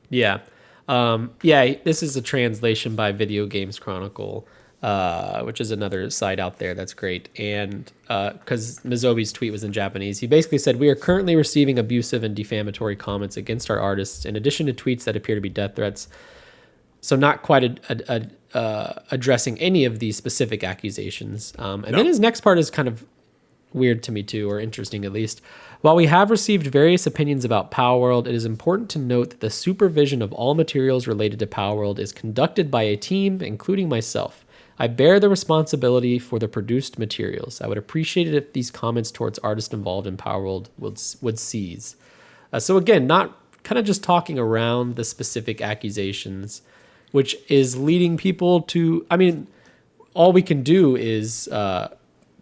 Yeah. This is a translation by Video Games Chronicle, which is another site out there that's great. And because Mizobi's tweet was in Japanese, he basically said, we are currently receiving abusive and defamatory comments against our artists, in addition to tweets that appear to be death threats. So not quite addressing any of these specific accusations. Then his next part is kind of weird to me too, or interesting at least. While we have received various opinions about Palworld, it is important to note that the supervision of all materials related to Palworld is conducted by a team, including myself. I bear the responsibility for the produced materials. I would appreciate it if these comments towards artists involved in Palworld would cease. So again, not kind of just talking around the specific accusations, which is leading people to, I mean, all we can do is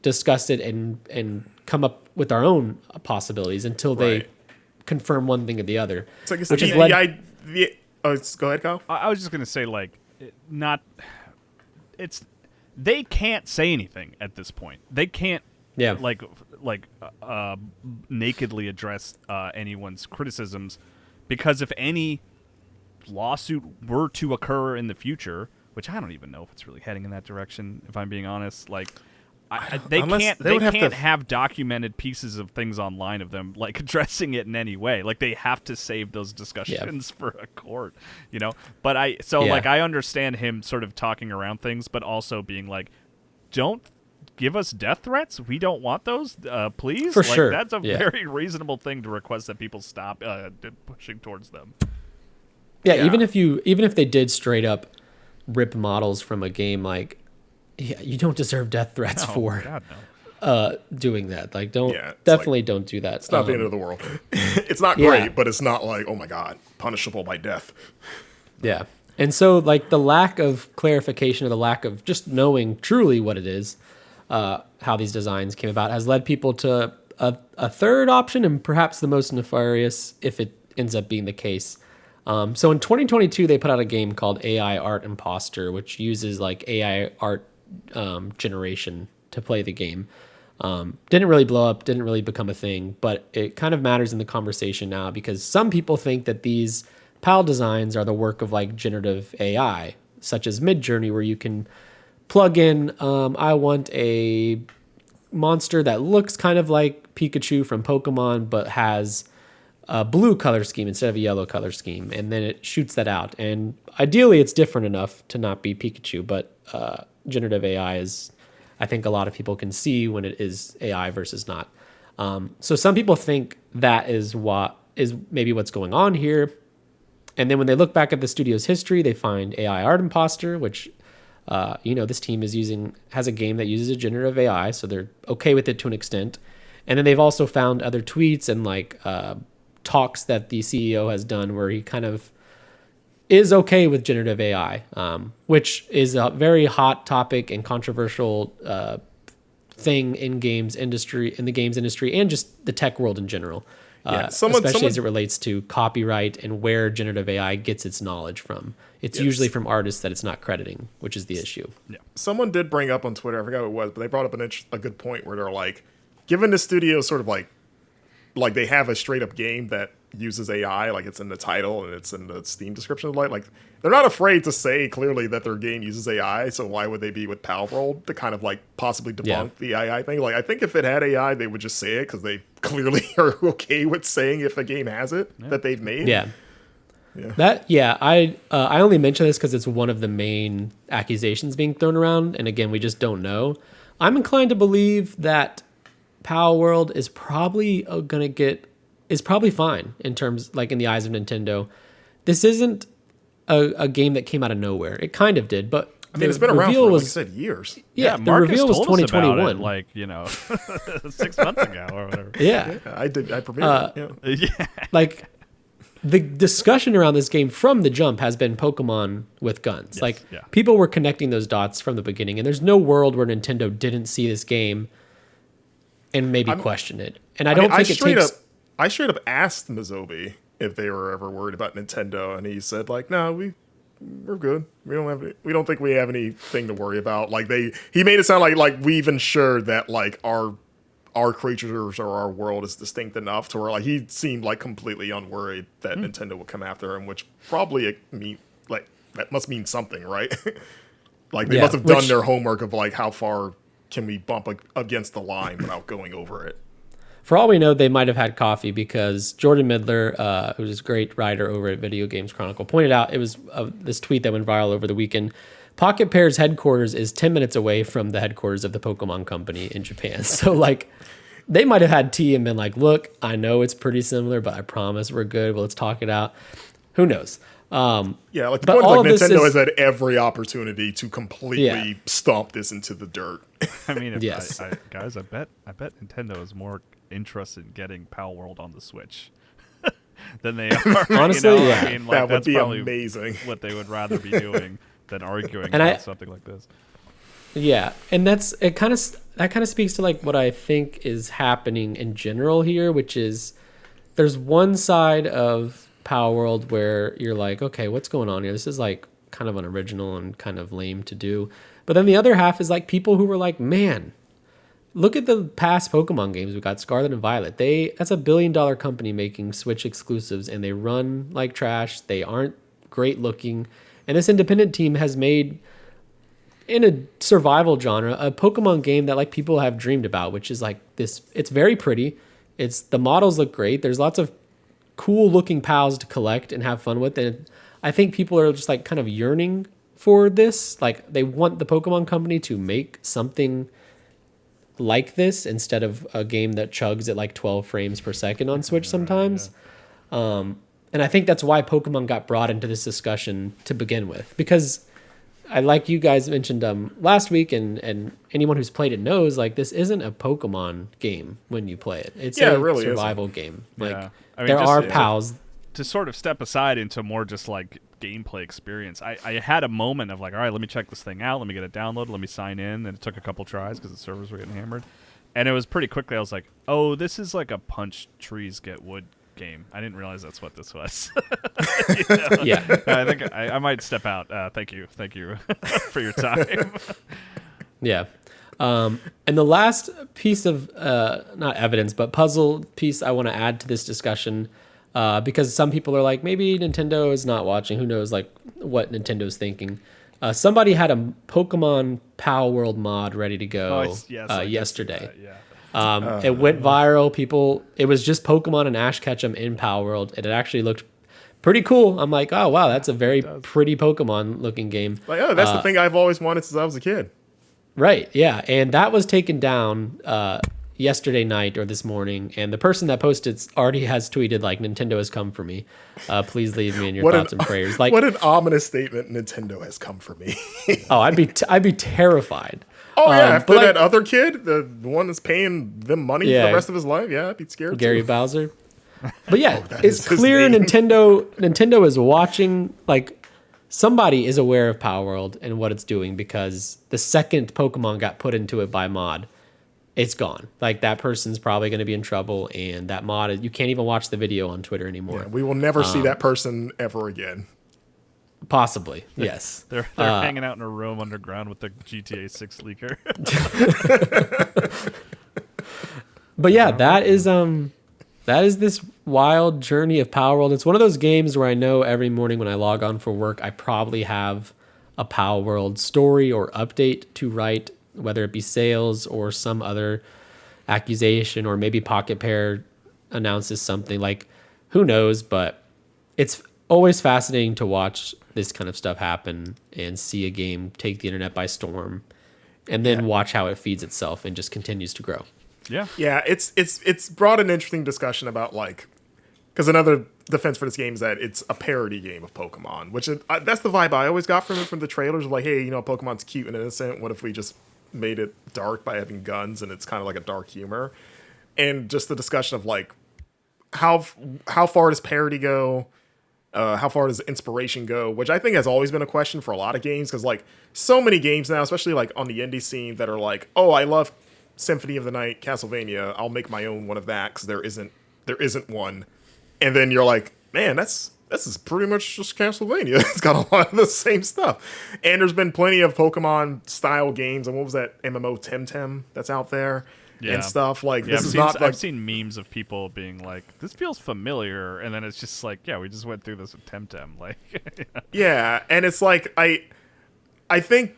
discuss it and come up with our own possibilities until they confirm one thing or the other. So I guess go ahead, Kyle. I was just going to say, like, they can't say anything at this point. They can't, nakedly address anyone's criticisms, because if any lawsuit were to occur in the future, which I don't even know if it's really heading in that direction, if I'm being honest, like, they can't have documented pieces of things online of them like addressing it in any way. Like they have to save those discussions for a court, you know. But I understand him sort of talking around things, but also being like, "Don't give us death threats. We don't want those, please." For sure, that's a very reasonable thing to request that people stop pushing towards them. Yeah, even if they did straight up rip models from a game, like. Yeah, you don't deserve death threats for doing that. Like, don't do that. It's not the end of the world. It's not great, but it's not like, oh my god, punishable by death. Yeah. And so like the lack of clarification or the lack of just knowing truly what it is, how these designs came about has led people to a third option, and perhaps the most nefarious if it ends up being the case. So in 2022, they put out a game called AI Art Imposter, which uses like AI art generation to play the game. Didn't really blow up, didn't really become a thing, but it kind of matters in the conversation now because some people think that these PAL designs are the work of like generative AI, such as Midjourney, where you can plug in, I want a monster that looks kind of like Pikachu from Pokemon, but has a blue color scheme instead of a yellow color scheme. And then it shoots that out. And ideally it's different enough to not be Pikachu, but generative AI is, I think a lot of people can see when it is AI versus not. So some people think that is what is maybe what's going on here. And then when they look back at the studio's history, they find AI Art Imposter, which, this team has a game that uses a generative AI, so they're okay with it to an extent. And then they've also found other tweets and like talks that the CEO has done where he kind of is okay with generative AI, which is a very hot topic and controversial thing in the games industry, and just the tech world in general. Especially as it relates to copyright and where generative AI gets its knowledge from. It's usually from artists that it's not crediting, which is the issue. Yeah. Someone did bring up on Twitter, I forgot who it was, but they brought up a good point where they're like, given the studio sort of like they have a straight up game that uses AI, like it's in the title and it's in the Steam description, like they're not afraid to say clearly that their game uses AI. So why would they be with Palworld to kind of like possibly debunk the AI thing? Like I think if it had AI, they would just say it because they clearly are okay with saying if a game has it that they've made. I only mention this because it's one of the main accusations being thrown around, and again, we just don't know. I'm inclined to believe that Palworld is probably is probably fine in terms, like in the eyes of Nintendo. This isn't a game that came out of nowhere. It kind of did, but I mean, it's been around for, like I said, years. Yeah, the Marcus reveal was told us 2021. about it, like 6 months ago or whatever. Yeah, I did. I premiered it. Like the discussion around this game from the jump has been Pokemon with guns. People were connecting those dots from the beginning, and there's no world where Nintendo didn't see this game and maybe question it. And I don't think it takes. I straight up asked Mizobi if they were ever worried about Nintendo, and he said like, "No, we're good. We don't think we have anything to worry about." Like he made it sound like we've ensured that like our creatures or our world is distinct enough to where like he seemed like completely unworried that Nintendo would come after him, which probably that must mean something, right? Like they must have done their homework of like how far can we bump against the line without going over it. For all we know, they might have had coffee because Jordan Midler, who's a great writer over at Video Games Chronicle, pointed out it was this tweet that went viral over the weekend. Pocket Pair's headquarters is 10 minutes away from the headquarters of the Pokemon Company in Japan. So, like, they might have had tea and been like, look, I know it's pretty similar, but I promise we're good. Well, let's talk it out. Who knows? Like the point is like Nintendo has had every opportunity to completely stomp this into the dirt. I mean, guys, I bet Nintendo is more interested in getting Palworld on the Switch than they are. Honestly, I mean, like, that would be probably amazing. What they would rather be doing than arguing about something like this. Yeah, and that kind of speaks to like what I think is happening in general here, which is there's one side of Palworld where you're like, okay, what's going on here? This is like kind of unoriginal and kind of lame to do. But then the other half is like people who were like, man, look at the past Pokemon games. We got Scarlet and Violet. That's $1 billion company making Switch exclusives, and they run like trash. They aren't great looking. And this independent team has made, in a survival genre, a Pokemon game that like people have dreamed about, which is like this. It's very pretty. The models look great. There's lots of cool looking pals to collect and have fun with. And I think people are just like kind of yearning for this. Like they want the Pokemon Company to make something like this instead of a game that chugs at like 12 frames per second on Switch sometimes. And I think that's why Pokemon got brought into this discussion to begin with, because like you guys mentioned last week, and anyone who's played it knows, like this isn't a Pokemon game when you play it. It's a really survival game. Like I mean, there are pals to sort of step aside into more just like gameplay experience, I had a moment of like, all right, let me check this thing out, let me get it downloaded, let me sign in, and it took a couple tries because the servers were getting hammered, and it was pretty quickly I was like, oh, this is like a punch trees get wood game. I didn't realize that's what this was. Yeah, I think I might step out. Thank you for your time. yeah. And the last piece of not evidence but puzzle piece I want to add to this discussion, because some people are like, maybe Nintendo is not watching, who knows like what Nintendo's thinking. Somebody had a Pokemon Palworld mod ready to go yesterday. It went viral. It was just Pokemon and Ash Ketchum in Palworld, and it actually looked pretty cool. I'm like, oh wow, that's a very pretty Pokemon looking game. Like, oh, that's the thing I've always wanted since I was a kid. Right, yeah, and that was taken down yesterday night or this morning, and the person that posted already has tweeted like, Nintendo has come for me. Please leave me in your thoughts and prayers. Like, what an ominous statement! Nintendo has come for me. Oh, I'd be terrified. Oh yeah, after that other kid, the one that's paying them money for the rest of his life, yeah, I'd be scared. Gary too. Bowser. But yeah, it's clear Nintendo is watching. Like, somebody is aware of Palworld and what it's doing, because the second Pokemon got put into it by mod, it's gone. Like, that person's probably going to be in trouble, and that mod, you can't even watch the video on Twitter anymore. Yeah, we will never see that person ever again. Possibly, yes. They're hanging out in a room underground with the GTA 6 leaker. But yeah, that is this wild journey of Palworld. It's one of those games where I know every morning when I log on for work, I probably have a Palworld story or update to write, whether it be sales or some other accusation, or maybe Pocket Pair announces something. Like, who knows? But it's always fascinating to watch this kind of stuff happen and see a game take the internet by storm, and then watch how it feeds itself and just continues to grow. Yeah, it's brought an interesting discussion about, like, because another defense for this game is that it's a parody game of Pokemon, which that's the vibe I always got from it, from the trailers. Like, hey, you know, Pokemon's cute and innocent. What if we just made it dark by having guns, and it's kind of like a dark humor? And just the discussion of like, how far does parody go? How far does inspiration go? Which I think has always been a question for a lot of games, because like so many games now, especially like on the indie scene, that are like, oh, I love Symphony of the Night, Castlevania, I'll make my own one of that because there isn't one. And then you're like, man, this is pretty much just Castlevania. It's got a lot of the same stuff. And there's been plenty of Pokemon style games. And what was that MMO Temtem that's out there and stuff? Like, this is not like, I've seen memes of people being like, this feels familiar, and then it's just like, yeah, we just went through this with Temtem. Like, yeah, and it's like I think,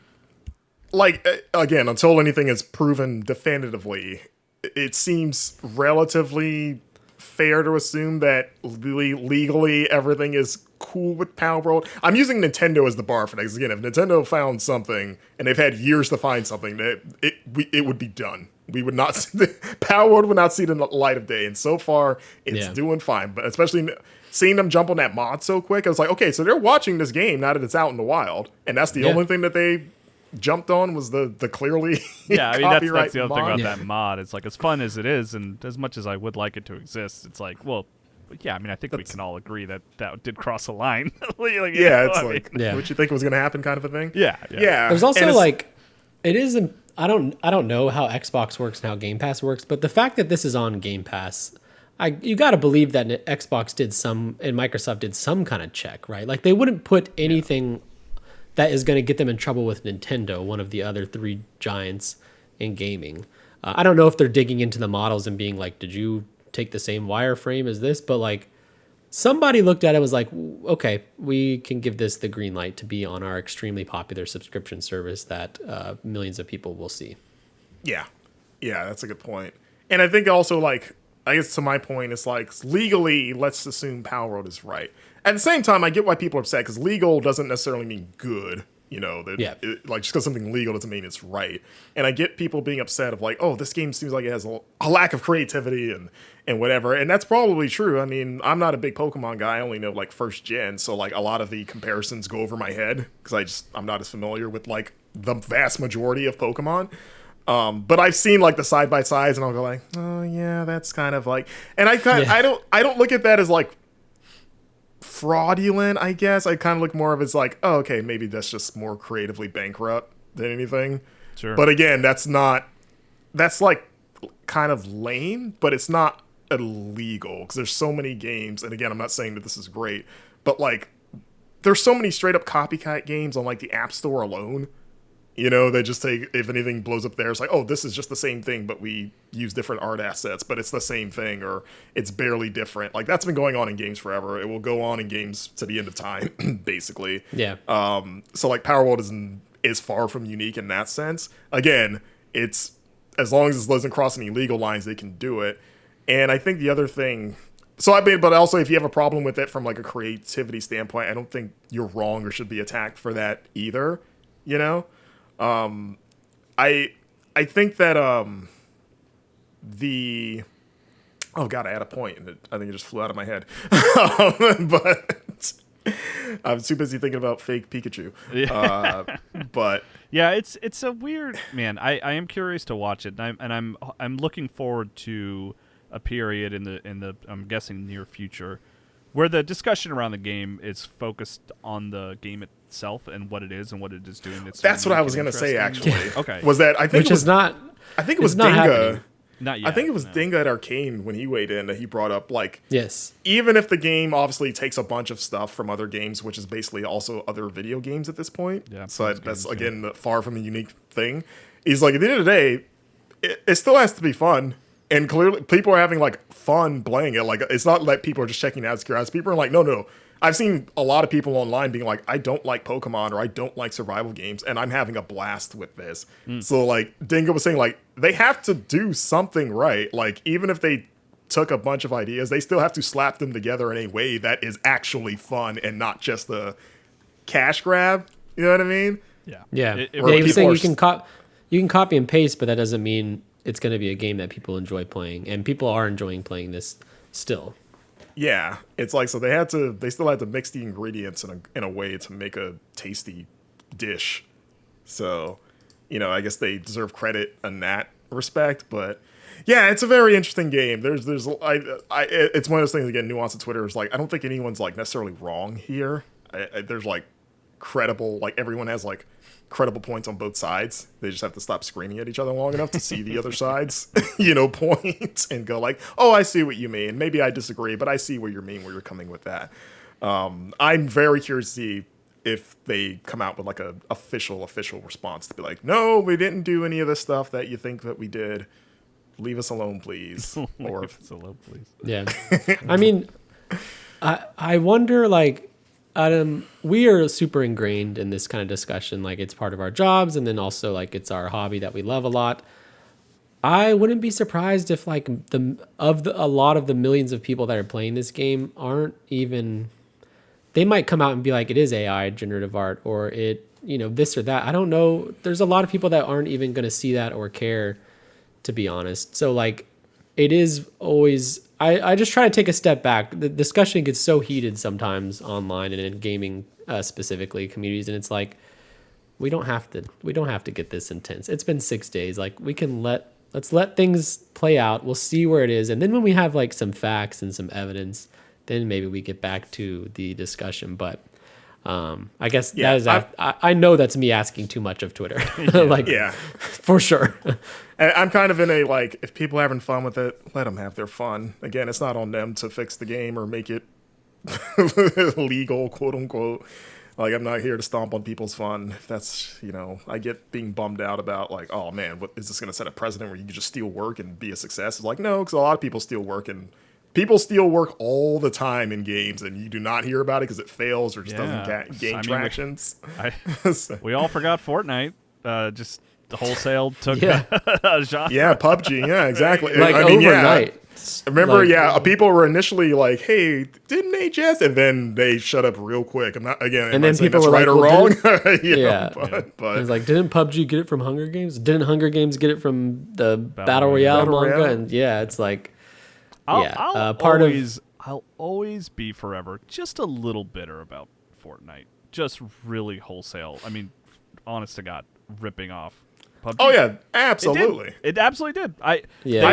like, again, until anything is proven definitively, it seems relatively fair to assume that legally everything is cool with Palworld. I'm using Nintendo as the bar for next. Again, if Nintendo found something and they've had years to find something, that it would be done. We would not see Palworld would not see the light of day, and so far it's doing fine. But especially seeing them jump on that mod so quick, I was like, okay, so they're watching this game now that it's out in the wild, and that's the only thing that they jumped on was the clearly yeah. I mean, that's the other mod. thing about that mod. It's like, as fun as it is, and as much as I would like it to exist, it's like, well, yeah. I mean, I think we can all agree that did cross a line. Like, it's like, what you think was going to happen, kind of a thing. Yeah. There's also like, it isn't. I don't know how Xbox works and how Game Pass works, but the fact that this is on Game Pass, you got to believe that Xbox did some and Microsoft did some kind of check, right? Like, they wouldn't put anything that is going to get them in trouble with Nintendo, one of the other three giants in gaming. I don't know if they're digging into the models and being like, did you take the same wireframe as this? But like, somebody looked at it and was like, okay, we can give this the green light to be on our extremely popular subscription service that millions of people will see. Yeah, that's a good point. And I think also, like, I guess to my point, it's like, legally, let's assume Palworld is right. At the same time, I get why people are upset, because legal doesn't necessarily mean good. You know, like, just because something legal doesn't mean it's right. And I get people being upset of like, oh, this game seems like it has a lack of creativity and whatever. And that's probably true. I mean, I'm not a big Pokemon guy. I only know like first gen. So like a lot of the comparisons go over my head because I'm not as familiar with like the vast majority of Pokemon. But I've seen like the side by sides, and I'll go like, oh yeah, that's kind of like, and I don't look at that as like fraudulent, I guess. I kind of look more of as like, oh, okay, maybe that's just more creatively bankrupt than anything. Sure. But again, that's like kind of lame, but it's not illegal because there's so many games. And again, I'm not saying that this is great, but like there's so many straight up copycat games on like the App Store alone. You know, they just take, if anything blows up there, it's like, oh, this is just the same thing, but we use different art assets, but it's the same thing, or it's barely different. Like, that's been going on in games forever. It will go on in games to the end of time, basically. Yeah. So, like, Palworld is far from unique in that sense. Again, it's, as long as it doesn't cross any legal lines, they can do it. And I think the other thing, but also if you have a problem with it from, like, a creativity standpoint, I don't think you're wrong or should be attacked for that either, you know? I think that oh god, I had a point and I think it just flew out of my head. But I'm too busy thinking about fake Pikachu. But yeah, it's a weird, man. I am curious to watch it, and I'm looking forward to a period in the I'm guessing near future where the discussion around the game is focused on the game itself and what it is and what it is doing. That's what I was going to say, actually. Okay. Was that, I think Which is not... I think it was not Dinga. happening. Not yet. I think it was Dinga at Arcane when he weighed in that he brought up, like... Yes. Even if the game obviously takes a bunch of stuff from other games, which is basically also other video games at this point. Yeah. So that's, again, far from a unique thing. He's like, at the end of the day, it still has to be fun. And clearly, people are having, like, fun playing it. Like, it's not like people are just checking out as people are like, no. I've seen a lot of people online being like, I don't like Pokemon or I don't like survival games, and I'm having a blast with this. So, like, Dingo was saying, like, they have to do something right. Like, even if they took a bunch of ideas, they still have to slap them together in a way that is actually fun and not just a cash grab. You know what I mean? Yeah. Yeah. He was saying you can copy and paste, but that doesn't mean it's going to be a game that people enjoy playing, and people are enjoying playing this still. Yeah, it's like, so they still had to mix the ingredients in a way to make a tasty dish. So, you know, I guess they deserve credit in that respect. But yeah, it's a very interesting game. It's one of those things, again, nuance on Twitter is like, I don't think anyone's like necessarily wrong here. There's like credible, like everyone has like credible points on both sides. They just have to stop screaming at each other long enough to see the other side's, points and go like, oh, I see what you mean. Maybe I disagree, but I see what you mean, where you're coming with that. I'm very curious to see if they come out with like a official response to be like, no, we didn't do any of the stuff that you think that we did. Leave us alone, please. Leave us alone, please. Yeah. I mean, I wonder, like, Adam, we are super ingrained in this kind of discussion. Like, it's part of our jobs, and then also like it's our hobby that we love a lot. I wouldn't be surprised if like a lot of the millions of people that are playing this game aren't even. They might come out and be like, it is AI generative art, or it, this or that. I don't know. There's a lot of people that aren't even going to see that or care, to be honest. So like, it is always. I just try to take a step back. The discussion gets so heated sometimes online and in gaming specifically communities, and it's like we don't have to get this intense. It's been 6 days. Like, we can let's let things play out. We'll see where it is, and then when we have like some facts and some evidence, then maybe we get back to the discussion. But I guess that is. I know that's me asking too much of Twitter. For sure. And I'm kind of in a, like, if people are having fun with it, let them have their fun. Again, it's not on them to fix the game or make it legal, quote unquote. Like, I'm not here to stomp on people's fun. If that's, I get being bummed out about, like, oh man, what is this going to set a precedent where you can just steal work and be a success? It's like, no, because a lot of people steal work, and people steal work all the time in games, and you do not hear about it because it fails or just doesn't gain tractions. We all forgot Fortnite. Just wholesale took a genre. Yeah, PUBG. Yeah, exactly. Like, overnight. Remember, people were initially like, "Hey, didn't they just?" And then they shut up real quick. I'm not and then people were right like, or wrong. But it's like, didn't PUBG get it from Hunger Games? Didn't Hunger Games get it from the Battle Royale manga? And it's like, I'll always be forever just a little bitter about Fortnite. Just really wholesale. I mean, honest to God, ripping off PUBG. Oh yeah, absolutely. It absolutely did. I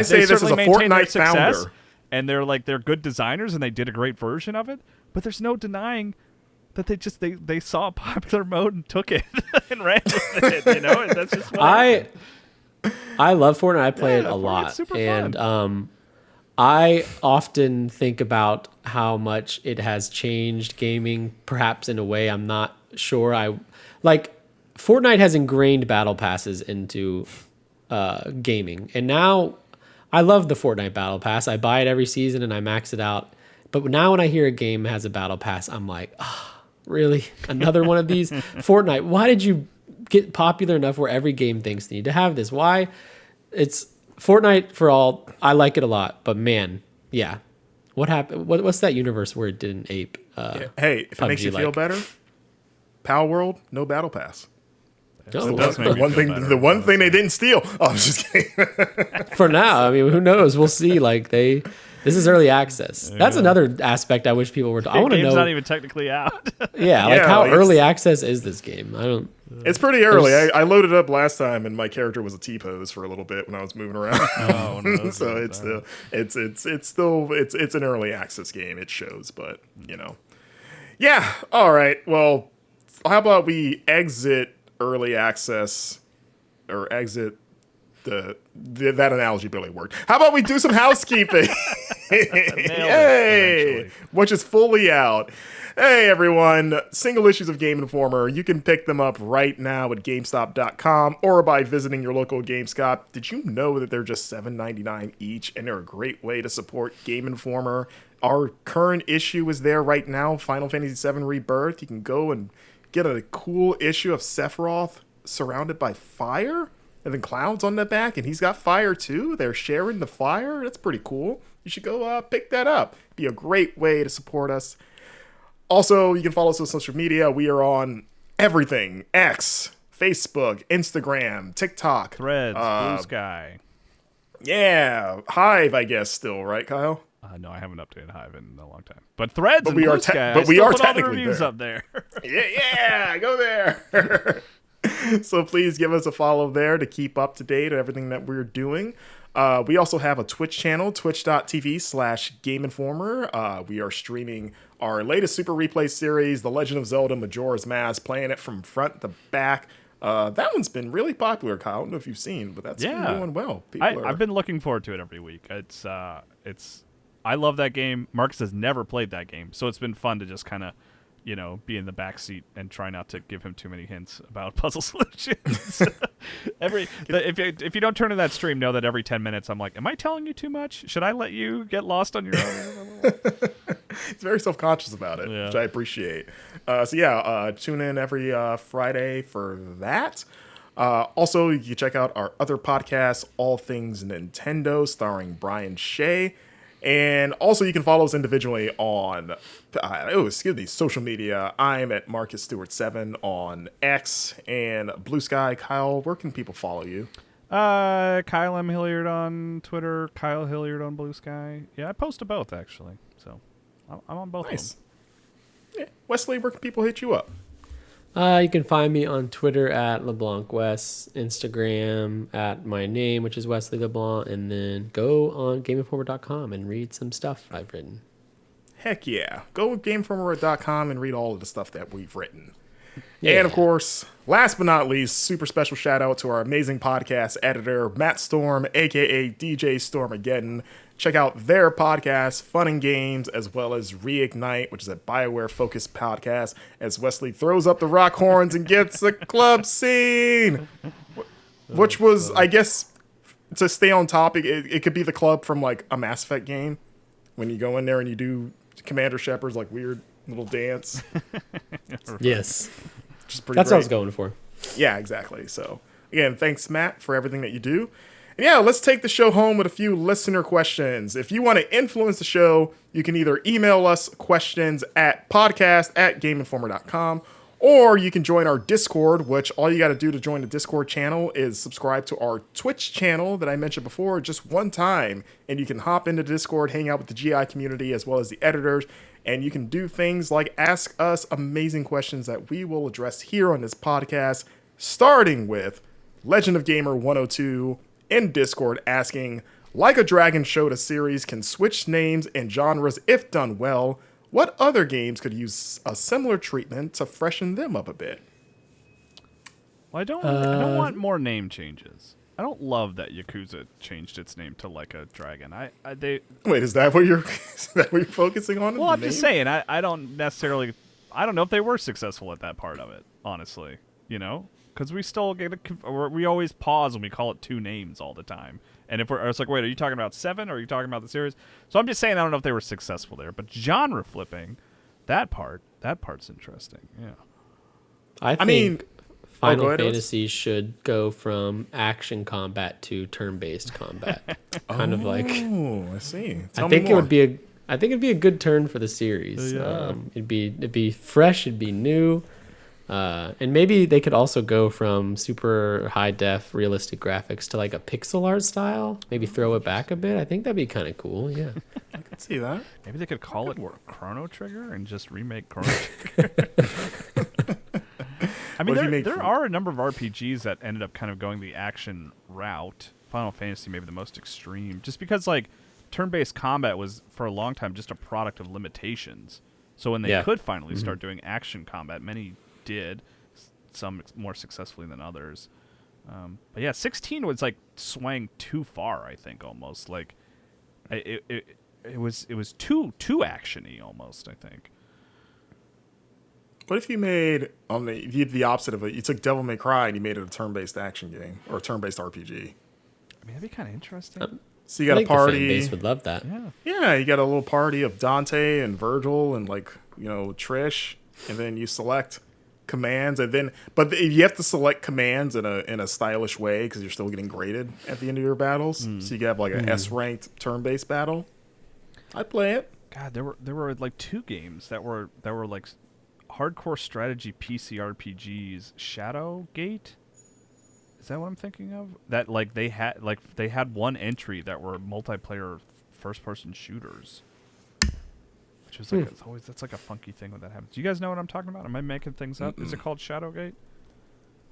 say this is a Fortnite founder, and they're good designers, and they did a great version of it. but there's no denying that they saw a popular mode and took it and ran with it, you know? And that's just what I love Fortnite. I play it a Fortnite's lot. super and fun. I often think about how much it has changed gaming, perhaps in a way I'm not sure. Fortnite has ingrained battle passes into gaming. And now I love the Fortnite battle pass. I buy it every season and I max it out. But now when I hear a game has a battle pass, I'm like, really? Another one of these? Fortnite, why did you get popular enough where every game thinks they need to have this? Why? It's Fortnite for all. I like it a lot, but man, yeah. What happened? What's that universe where it didn't ape? Hey, if it makes you feel better, Palworld, no battle pass. The one thing they didn't steal. Oh, I'm just kidding. For now, I mean, who knows? We'll see. This is early access. Yeah. That's another aspect I wish people were. I want to know. Game's not even technically out. How early access is this game? I don't. It's pretty early. I loaded it up last time, and my character was a T-pose for a little bit when I was moving around. Oh no! So it's still an early access game. It shows, but yeah. All right. Well, how about we exit early access or exit that analogy barely worked. How about we do some housekeeping? Yay! Which is fully out. Hey everyone, single issues of Game Informer. You can pick them up right now at GameStop.com or by visiting your local GameStop. Did you know that they're just $7.99 each and they're a great way to support Game Informer? Our current issue is there right now, Final Fantasy VII Rebirth. You can go and get a cool issue of Sephiroth surrounded by fire and then clouds on the back, and he's got fire too. They're sharing the fire. That's pretty cool. You should go pick that up. Be a great way to support us. Also, you can follow us on social media. We are on everything: X, Facebook, Instagram, TikTok, Threads, Blue Sky. Yeah, Hive, I guess still, right, Kyle? No, I haven't updated Hive in a long time. But Threads, but we are technically reviews up there. Yeah, go there. So please give us a follow there to keep up to date on everything that we're doing. We also have a Twitch channel, twitch.tv/Game Informer. We are streaming our latest Super Replay series, The Legend of Zelda Majora's Mask, playing it from front to back. That one's been really popular, Kyle. I don't know if you've seen, but that's been doing well. I've been looking forward to it every week. I love that game. Marcus has never played that game, so it's been fun to just kind of, be in the back seat and try not to give him too many hints about puzzle solutions. If you don't turn to that stream, know that every 10 minutes I'm like, am I telling you too much? Should I let you get lost on your own? He's very self-conscious about it, which I appreciate. Tune in every Friday for that. Also, you can check out our other podcast, All Things Nintendo, starring Brian Shea. And also, you can follow us individually on, social media. I'm at Marcus Stewart 7 on X and Blue Sky. Kyle, where can people follow you? Kyle M. Hilliard on Twitter, Kyle Hilliard on Blue Sky. Yeah, I post to both, actually. So, I'm on both of them. Yeah. Wesley, where can people hit you up? You can find me on Twitter at LeBlancWes, Instagram at my name, which is Wesley LeBlanc, and then go on GameInformer.com and read some stuff I've written. Heck yeah. Go to GameInformer.com and read all of the stuff that we've written. Yeah. And of course, last but not least, super special shout out to our amazing podcast editor, Matt Storm, aka DJ Stormageddon. Check out their podcast, Fun and Games, as well as Reignite, which is a BioWare-focused podcast, as Wesley throws up the rock horns and gets a club scene, which was, I guess, to stay on topic, it could be the club from, like, a Mass Effect game, when you go in there and you do Commander Shepard's, like, weird little dance. Yes. Which is pretty That's great. what I was going for. Yeah, exactly. So, again, thanks, Matt, for everything that you do. And yeah, let's take the show home with a few listener questions. If you want to influence the show, you can either email us questions at podcast@gameinformer.com, or you can join our Discord, which all you got to do to join the Discord channel is subscribe to our Twitch channel that I mentioned before just one time, and you can hop into Discord, hang out with the GI community as well as the editors, and you can do things like ask us amazing questions that we will address here on this podcast, starting with Legend of Gamer 102 in Discord asking, Like a Dragon showed a series can switch names and genres if done well. what other games could use a similar treatment to freshen them up a bit? Well, I don't want more name changes. I don't love that Yakuza changed its name to Like a Dragon. Wait, is that what you're focusing on? Well, I'm just saying. I don't necessarily. I don't know if they were successful at that part of it. Honestly, because we still we always pause when we call it two names all the time. And it's like, wait, are you talking about 7 or are you talking about the series? So I'm just saying I don't know if they were successful there. But genre flipping, that part's interesting. Yeah. I mean, Final Fantasy should go from action combat to turn-based combat. Kind of like. Oh, I see. I think it'd be a good turn for the series. Yeah. It'd be fresh. It'd be new. And maybe they could also go from super high def realistic graphics to like a pixel art style. Maybe throw it back a bit. I think that'd be kind of cool. Yeah, I can see that. Maybe they could call it Chrono Trigger and just remake Chrono Trigger. I mean, there are a number of RPGs that ended up kind of going the action route. Final Fantasy maybe the most extreme, just because like turn-based combat was for a long time just a product of limitations. So when they could finally start doing action combat, many did, some more successfully than others. But yeah, 16 was like swaying too far. I think almost like it was too actiony almost. I think. What if you made you did the opposite of it? You took Devil May Cry and you made it a turn-based action game or a turn-based RPG. I mean, that'd be kind of interesting. So you got a party. The fan base would love that. Yeah, you got a little party of Dante and Virgil and Trish, and then you select commands, but you have to select commands in a stylish way because you're still getting graded at the end of your battles. So you can have like an S-ranked turn-based battle. I'd play it. God, there were like 2 games that were like hardcore strategy PC RPGs. Shadowgate? Is that what I'm thinking of? That like they had one entry that were multiplayer first-person shooters. Which was like that's like a funky thing when that happens. Do you guys know what I'm talking about? Am I making things up? Is it called Shadowgate?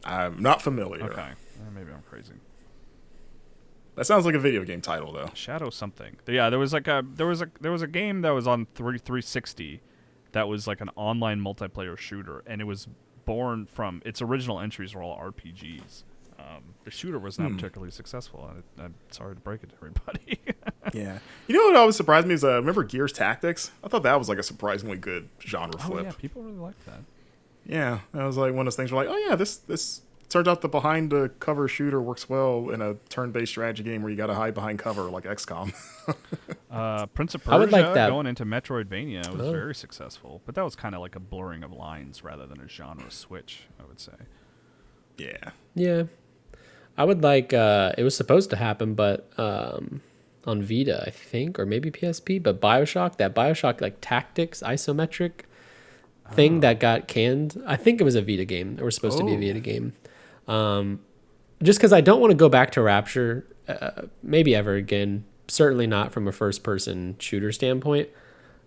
I'm not familiar. Okay, maybe I'm crazy. That sounds like a video game title though. Shadow something. Yeah, there was a game that was on 360 that was like an online multiplayer shooter, and it was born from its original entries were all RPGs. The shooter was not particularly successful. I'm sorry to break it to everybody. Yeah. You know what always surprised me is remember Gears Tactics? I thought that was like a surprisingly good genre flip. Oh, yeah, people really liked that. Yeah, that was like one of those things where like, oh yeah, this turns out the behind the cover shooter works well in a turn-based strategy game where you got to hide behind cover like XCOM. Prince of I would like Persia that. going into Metroidvania was very successful, but that was kind of like a blurring of lines rather than a genre switch, I would say. Yeah. Yeah. I would like, it was supposed to happen, but on Vita, I think, or maybe PSP, but that Bioshock like tactics isometric thing that got canned. I think it was a Vita game. It was supposed to be a Vita game. Just because I don't want to go back to Rapture, maybe ever again. Certainly not from a first-person shooter standpoint.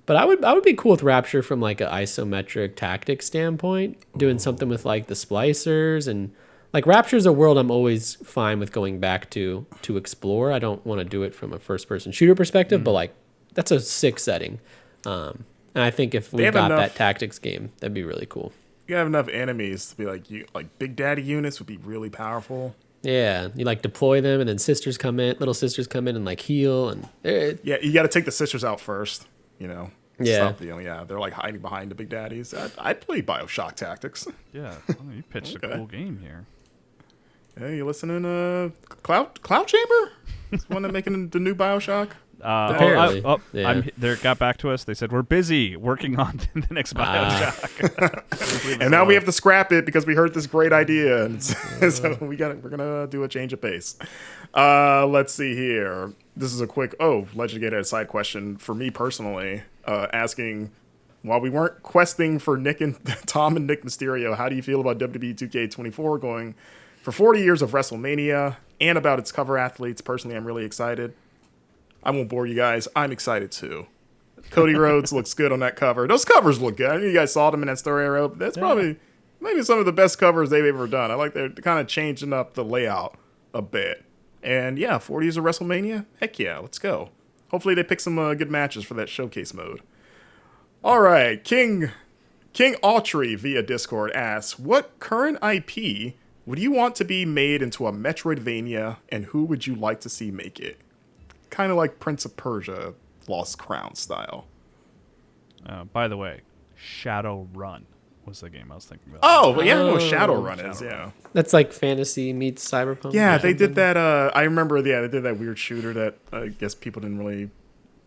But I would be cool with Rapture from like an isometric tactics standpoint, doing something with like the splicers and like Rapture's a world I'm always fine with going back to explore. I don't want to do it from a first-person shooter perspective, but like that's a sick setting. And I think if we got that tactics game, that'd be really cool. You have enough enemies to be like Big Daddy units would be really powerful. Yeah, you like deploy them, and then little sisters come in and like heal, and yeah, you got to take the sisters out first. Yeah. Stop they're like hiding behind the Big Daddies. I'd play Bioshock Tactics. Yeah, you pitched a cool game here. Hey, you listening? Cloud Chamber? It's one that making the new Bioshock. Apparently, they got back to us. They said we're busy working on the next Bioshock, and now we have to scrap it because we heard this great idea, and so we're gonna do a change of pace. Let's see here. This is a quick Legend Gate had a side question for me personally, asking while we weren't questing for Tom and Nick Mysterio, how do you feel about WWE 2K24 going for 40 years of WrestleMania and about its cover athletes? Personally, I'm really excited. I won't bore you guys. I'm excited too. Cody Rhodes looks good on that cover. Those covers look good. I know you guys saw them in that story I wrote. That's probably maybe some of the best covers they've ever done. I like they're kind of changing up the layout a bit. And yeah, 40 years of WrestleMania? Heck yeah, let's go. Hopefully they pick some good matches for that showcase mode. All right, King Autry via Discord asks, what current IP would you want to be made into a Metroidvania, and who would you like to see make it? Kind of like Prince of Persia, Lost Crown style. By the way, Shadowrun was the game I was thinking about. Oh, well, yeah, I know what Shadowrun is, yeah. That's like fantasy meets cyberpunk. Yeah, they did that. I remember, they did that weird shooter that I guess people didn't really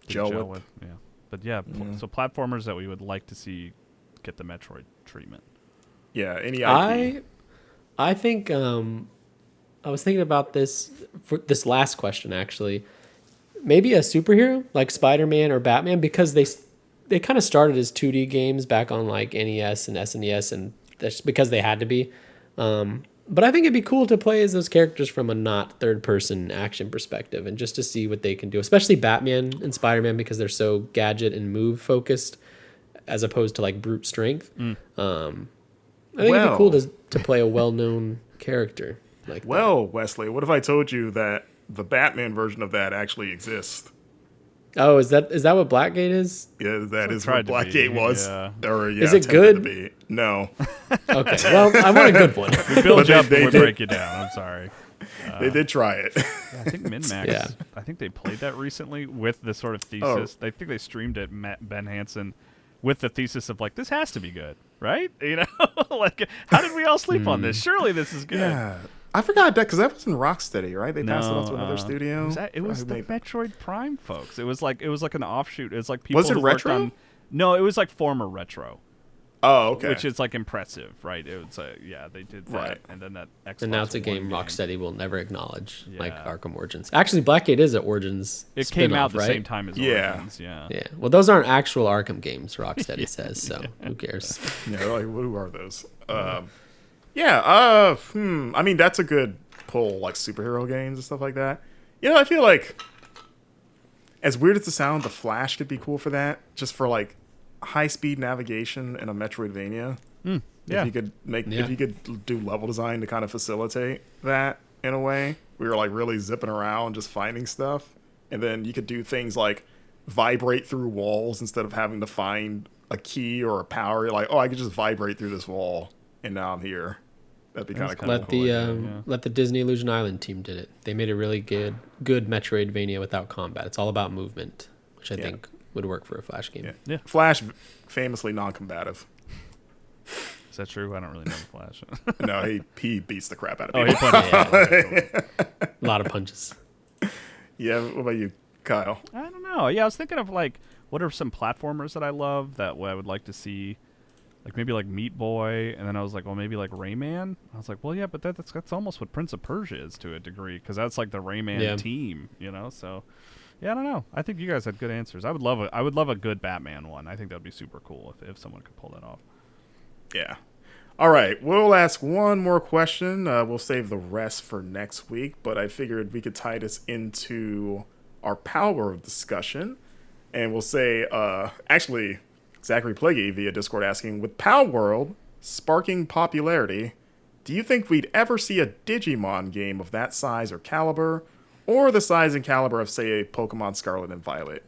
gel with. Yeah. But yeah, so platformers that we would like to see get the Metroid treatment. Yeah, any IP. I think I was thinking about this for this last question actually. Maybe a superhero like Spider-Man or Batman, because they kind of started as 2D games back on like NES and SNES, and that's because they had to be. But I think it'd be cool to play as those characters from a not third-person action perspective, and just to see what they can do, especially Batman and Spider-Man, because they're so gadget and move focused as opposed to like brute strength. I think it'd be cool to play a well-known character like that. Wesley, what if I told you that the Batman version of that actually exists? Oh, is that what Blackgate is? Yeah, that is what Blackgate was. Yeah. Is it good? To be. No. Okay, well, I want a good one. We build you up and we break you down. I'm sorry. They did try it. Yeah, I think MinMax. I think they played that recently with the sort of thesis. I think they streamed it. Ben Hansen with the thesis of like, this has to be good, right? You know, like, how did we all sleep on this? Surely this is good. Yeah. I forgot that because that was in Rocksteady, right? They passed it on to another studio. It was the Metroid Prime folks. It was like an offshoot. It was like people. Was it Retro? No, it was like former Retro. Oh, okay. Which is like impressive, right? It was they did that, right. and then that. Xbox And now it's a One game Rocksteady will never acknowledge, like Yeah. Arkham Origins. Actually, Blackgate is an Origins. It came out the right? same time as Origins. Yeah. Yeah. Well, those aren't actual Arkham games, Rocksteady says. So who cares? Yeah, they're like, who are those? I mean, that's a good pull, like superhero games and stuff like that. You know, I feel like, as weird as it sounds, the Flash could be cool for that, just for like high-speed navigation in a Metroidvania. Yeah. If you could do level design to kind of facilitate that in a way, we were like really zipping around just finding stuff, and then you could do things like vibrate through walls instead of having to find a key or a power. You're like, oh, I could just vibrate through this wall, and now I'm here. That'd be kind of cool. Let the Disney Illusion Island team did it. They made a really good Metroidvania without combat. It's all about movement, which I think would work for a Flash game. Yeah. Flash, famously non-combative. Is that true? I don't really know the Flash. No, he beats the crap out of Oh, people. he punches. A lot of punches. Yeah, what about you, Kyle? I don't know. Yeah, I was thinking of like, what are some platformers that I love that I would like to see? Like maybe like Meat Boy, and then I was like, well, maybe like Rayman. I was like, well, yeah, but that's almost what Prince of Persia is to a degree, because that's like the Rayman team, you know. So, yeah, I don't know. I think you guys had good answers. I would love a good Batman one. I think that would be super cool if someone could pull that off. Yeah. All right, we'll ask one more question. We'll save the rest for next week, but I figured we could tie this into our Palworld discussion, and we'll say, actually. Zachary Plaguey via Discord asking, with Palworld sparking popularity, do you think we'd ever see a Digimon game of that size or caliber, or the size and caliber of, say, a Pokemon Scarlet and Violet?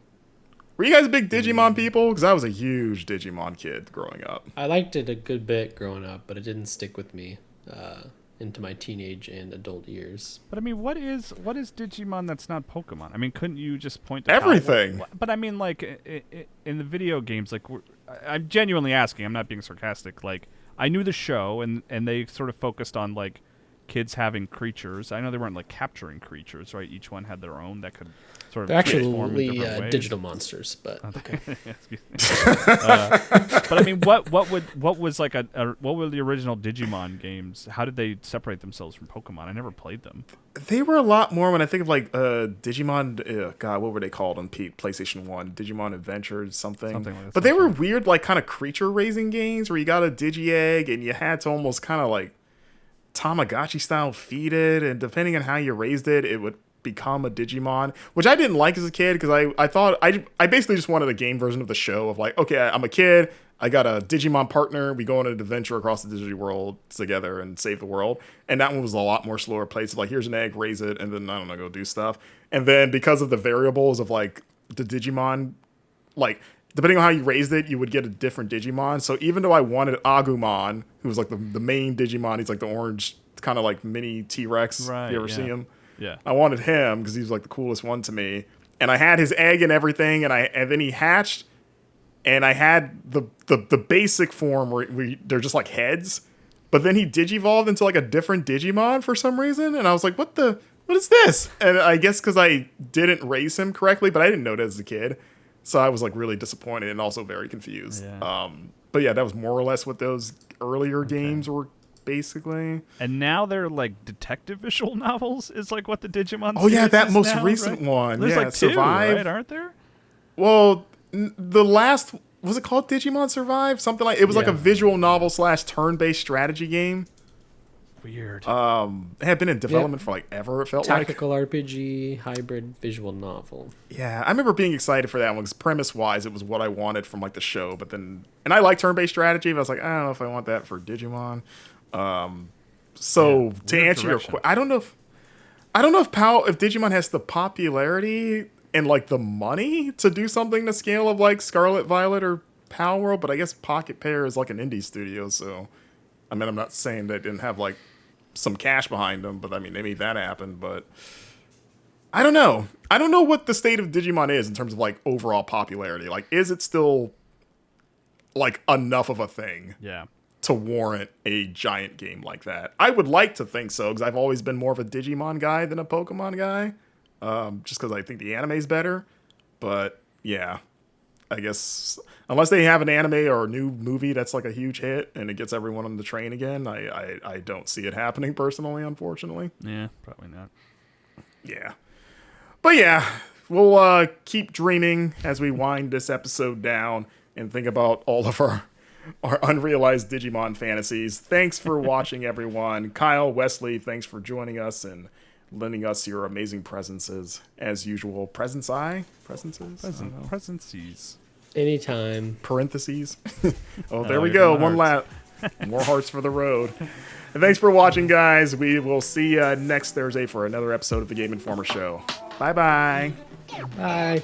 Were you guys big Digimon people? Because I was a huge Digimon kid growing up. I liked it a good bit growing up, but it didn't stick with me into my teenage and adult years. But I mean, what is Digimon that's not Pokemon? I mean, couldn't you just point to everything? But I mean, like in the video games, like I'm genuinely asking. I'm not being sarcastic. Like I knew the show, and they sort of focused on like kids having creatures. I know they weren't like capturing creatures, right? Each one had their own that could sort of They're transform actually in different ways. digital monsters, but okay. Excuse me. But I mean, what was like what were the original Digimon games? How did they separate themselves from Pokemon? I never played them. They were a lot more when I think of like Digimon. God, what were they called on PlayStation 1? Digimon Adventures, something like that. But they were weird, like kind of creature raising games where you got a Digi-Egg and you had to almost kind of like Tamagotchi style feed it, and depending on how you raised it, it would become a Digimon, which I didn't like as a kid because I thought I basically just wanted a game version of the show of like, okay, I'm a kid, I got a Digimon partner, we go on an adventure across the Digi world together and save the world. And that one was a lot more slower pace of like, here's an egg, raise it, and then I don't know, go do stuff. And then because of the variables of like the Digimon, like depending on how you raised it, you would get a different Digimon. So even though I wanted Agumon, who was like the main Digimon, he's like the orange, kind of like mini T-Rex. Right, you ever see him? Yeah. I wanted him because he was like the coolest one to me. And I had his egg and everything, and then he hatched, and I had the basic form where they're just like heads. But then he digivolved into like a different Digimon for some reason, and I was like, what is this? And I guess because I didn't raise him correctly, but I didn't know that as a kid. So I was like really disappointed and also very confused. Yeah. But yeah, that was more or less what those earlier games were basically. And now they're like detective visual novels is like what the Digimon Oh yeah, series that is most now, recent right? one. There's yeah, like two, Survive. right? Aren't there? Well, the last, was it called Digimon Survive? Something like, it was like a visual novel / turn-based strategy game. Weird. It had been in development for like ever, it felt Tactical RPG, hybrid visual novel. Yeah, I remember being excited for that one because premise-wise, it was what I wanted from like the show. But then, and I like turn-based strategy, but I was like, I don't know if I want that for Digimon. So to answer your question, I don't know if Digimon has the popularity and like the money to do something the scale of like Scarlet Violet or Palworld, but I guess Pocket Pair is like an indie studio, so I mean, I'm not saying they didn't have like some cash behind them, but I mean, they made that happen. But I don't know. I don't know what the state of Digimon is in terms of like overall popularity. Like, is it still like enough of a thing? Yeah. To warrant a giant game like that? I would like to think so, because I've always been more of a Digimon guy than a Pokemon guy, just because I think the anime's better. But yeah, I guess unless they have an anime or a new movie that's like a huge hit and it gets everyone on the train again, I don't see it happening personally, unfortunately. Yeah, probably not. Yeah. But yeah, we'll keep dreaming as we wind this episode down and think about all of our unrealized Digimon fantasies. Thanks for watching, everyone. Kyle, Wesley, thanks for joining us and lending us your amazing presences as usual. Presences? Presences. Anytime. Parentheses. Oh, there we go. One lap. More hearts for the road. And thanks for watching, guys. We will see you next Thursday for another episode of the Game Informer Show. Bye-bye. Bye.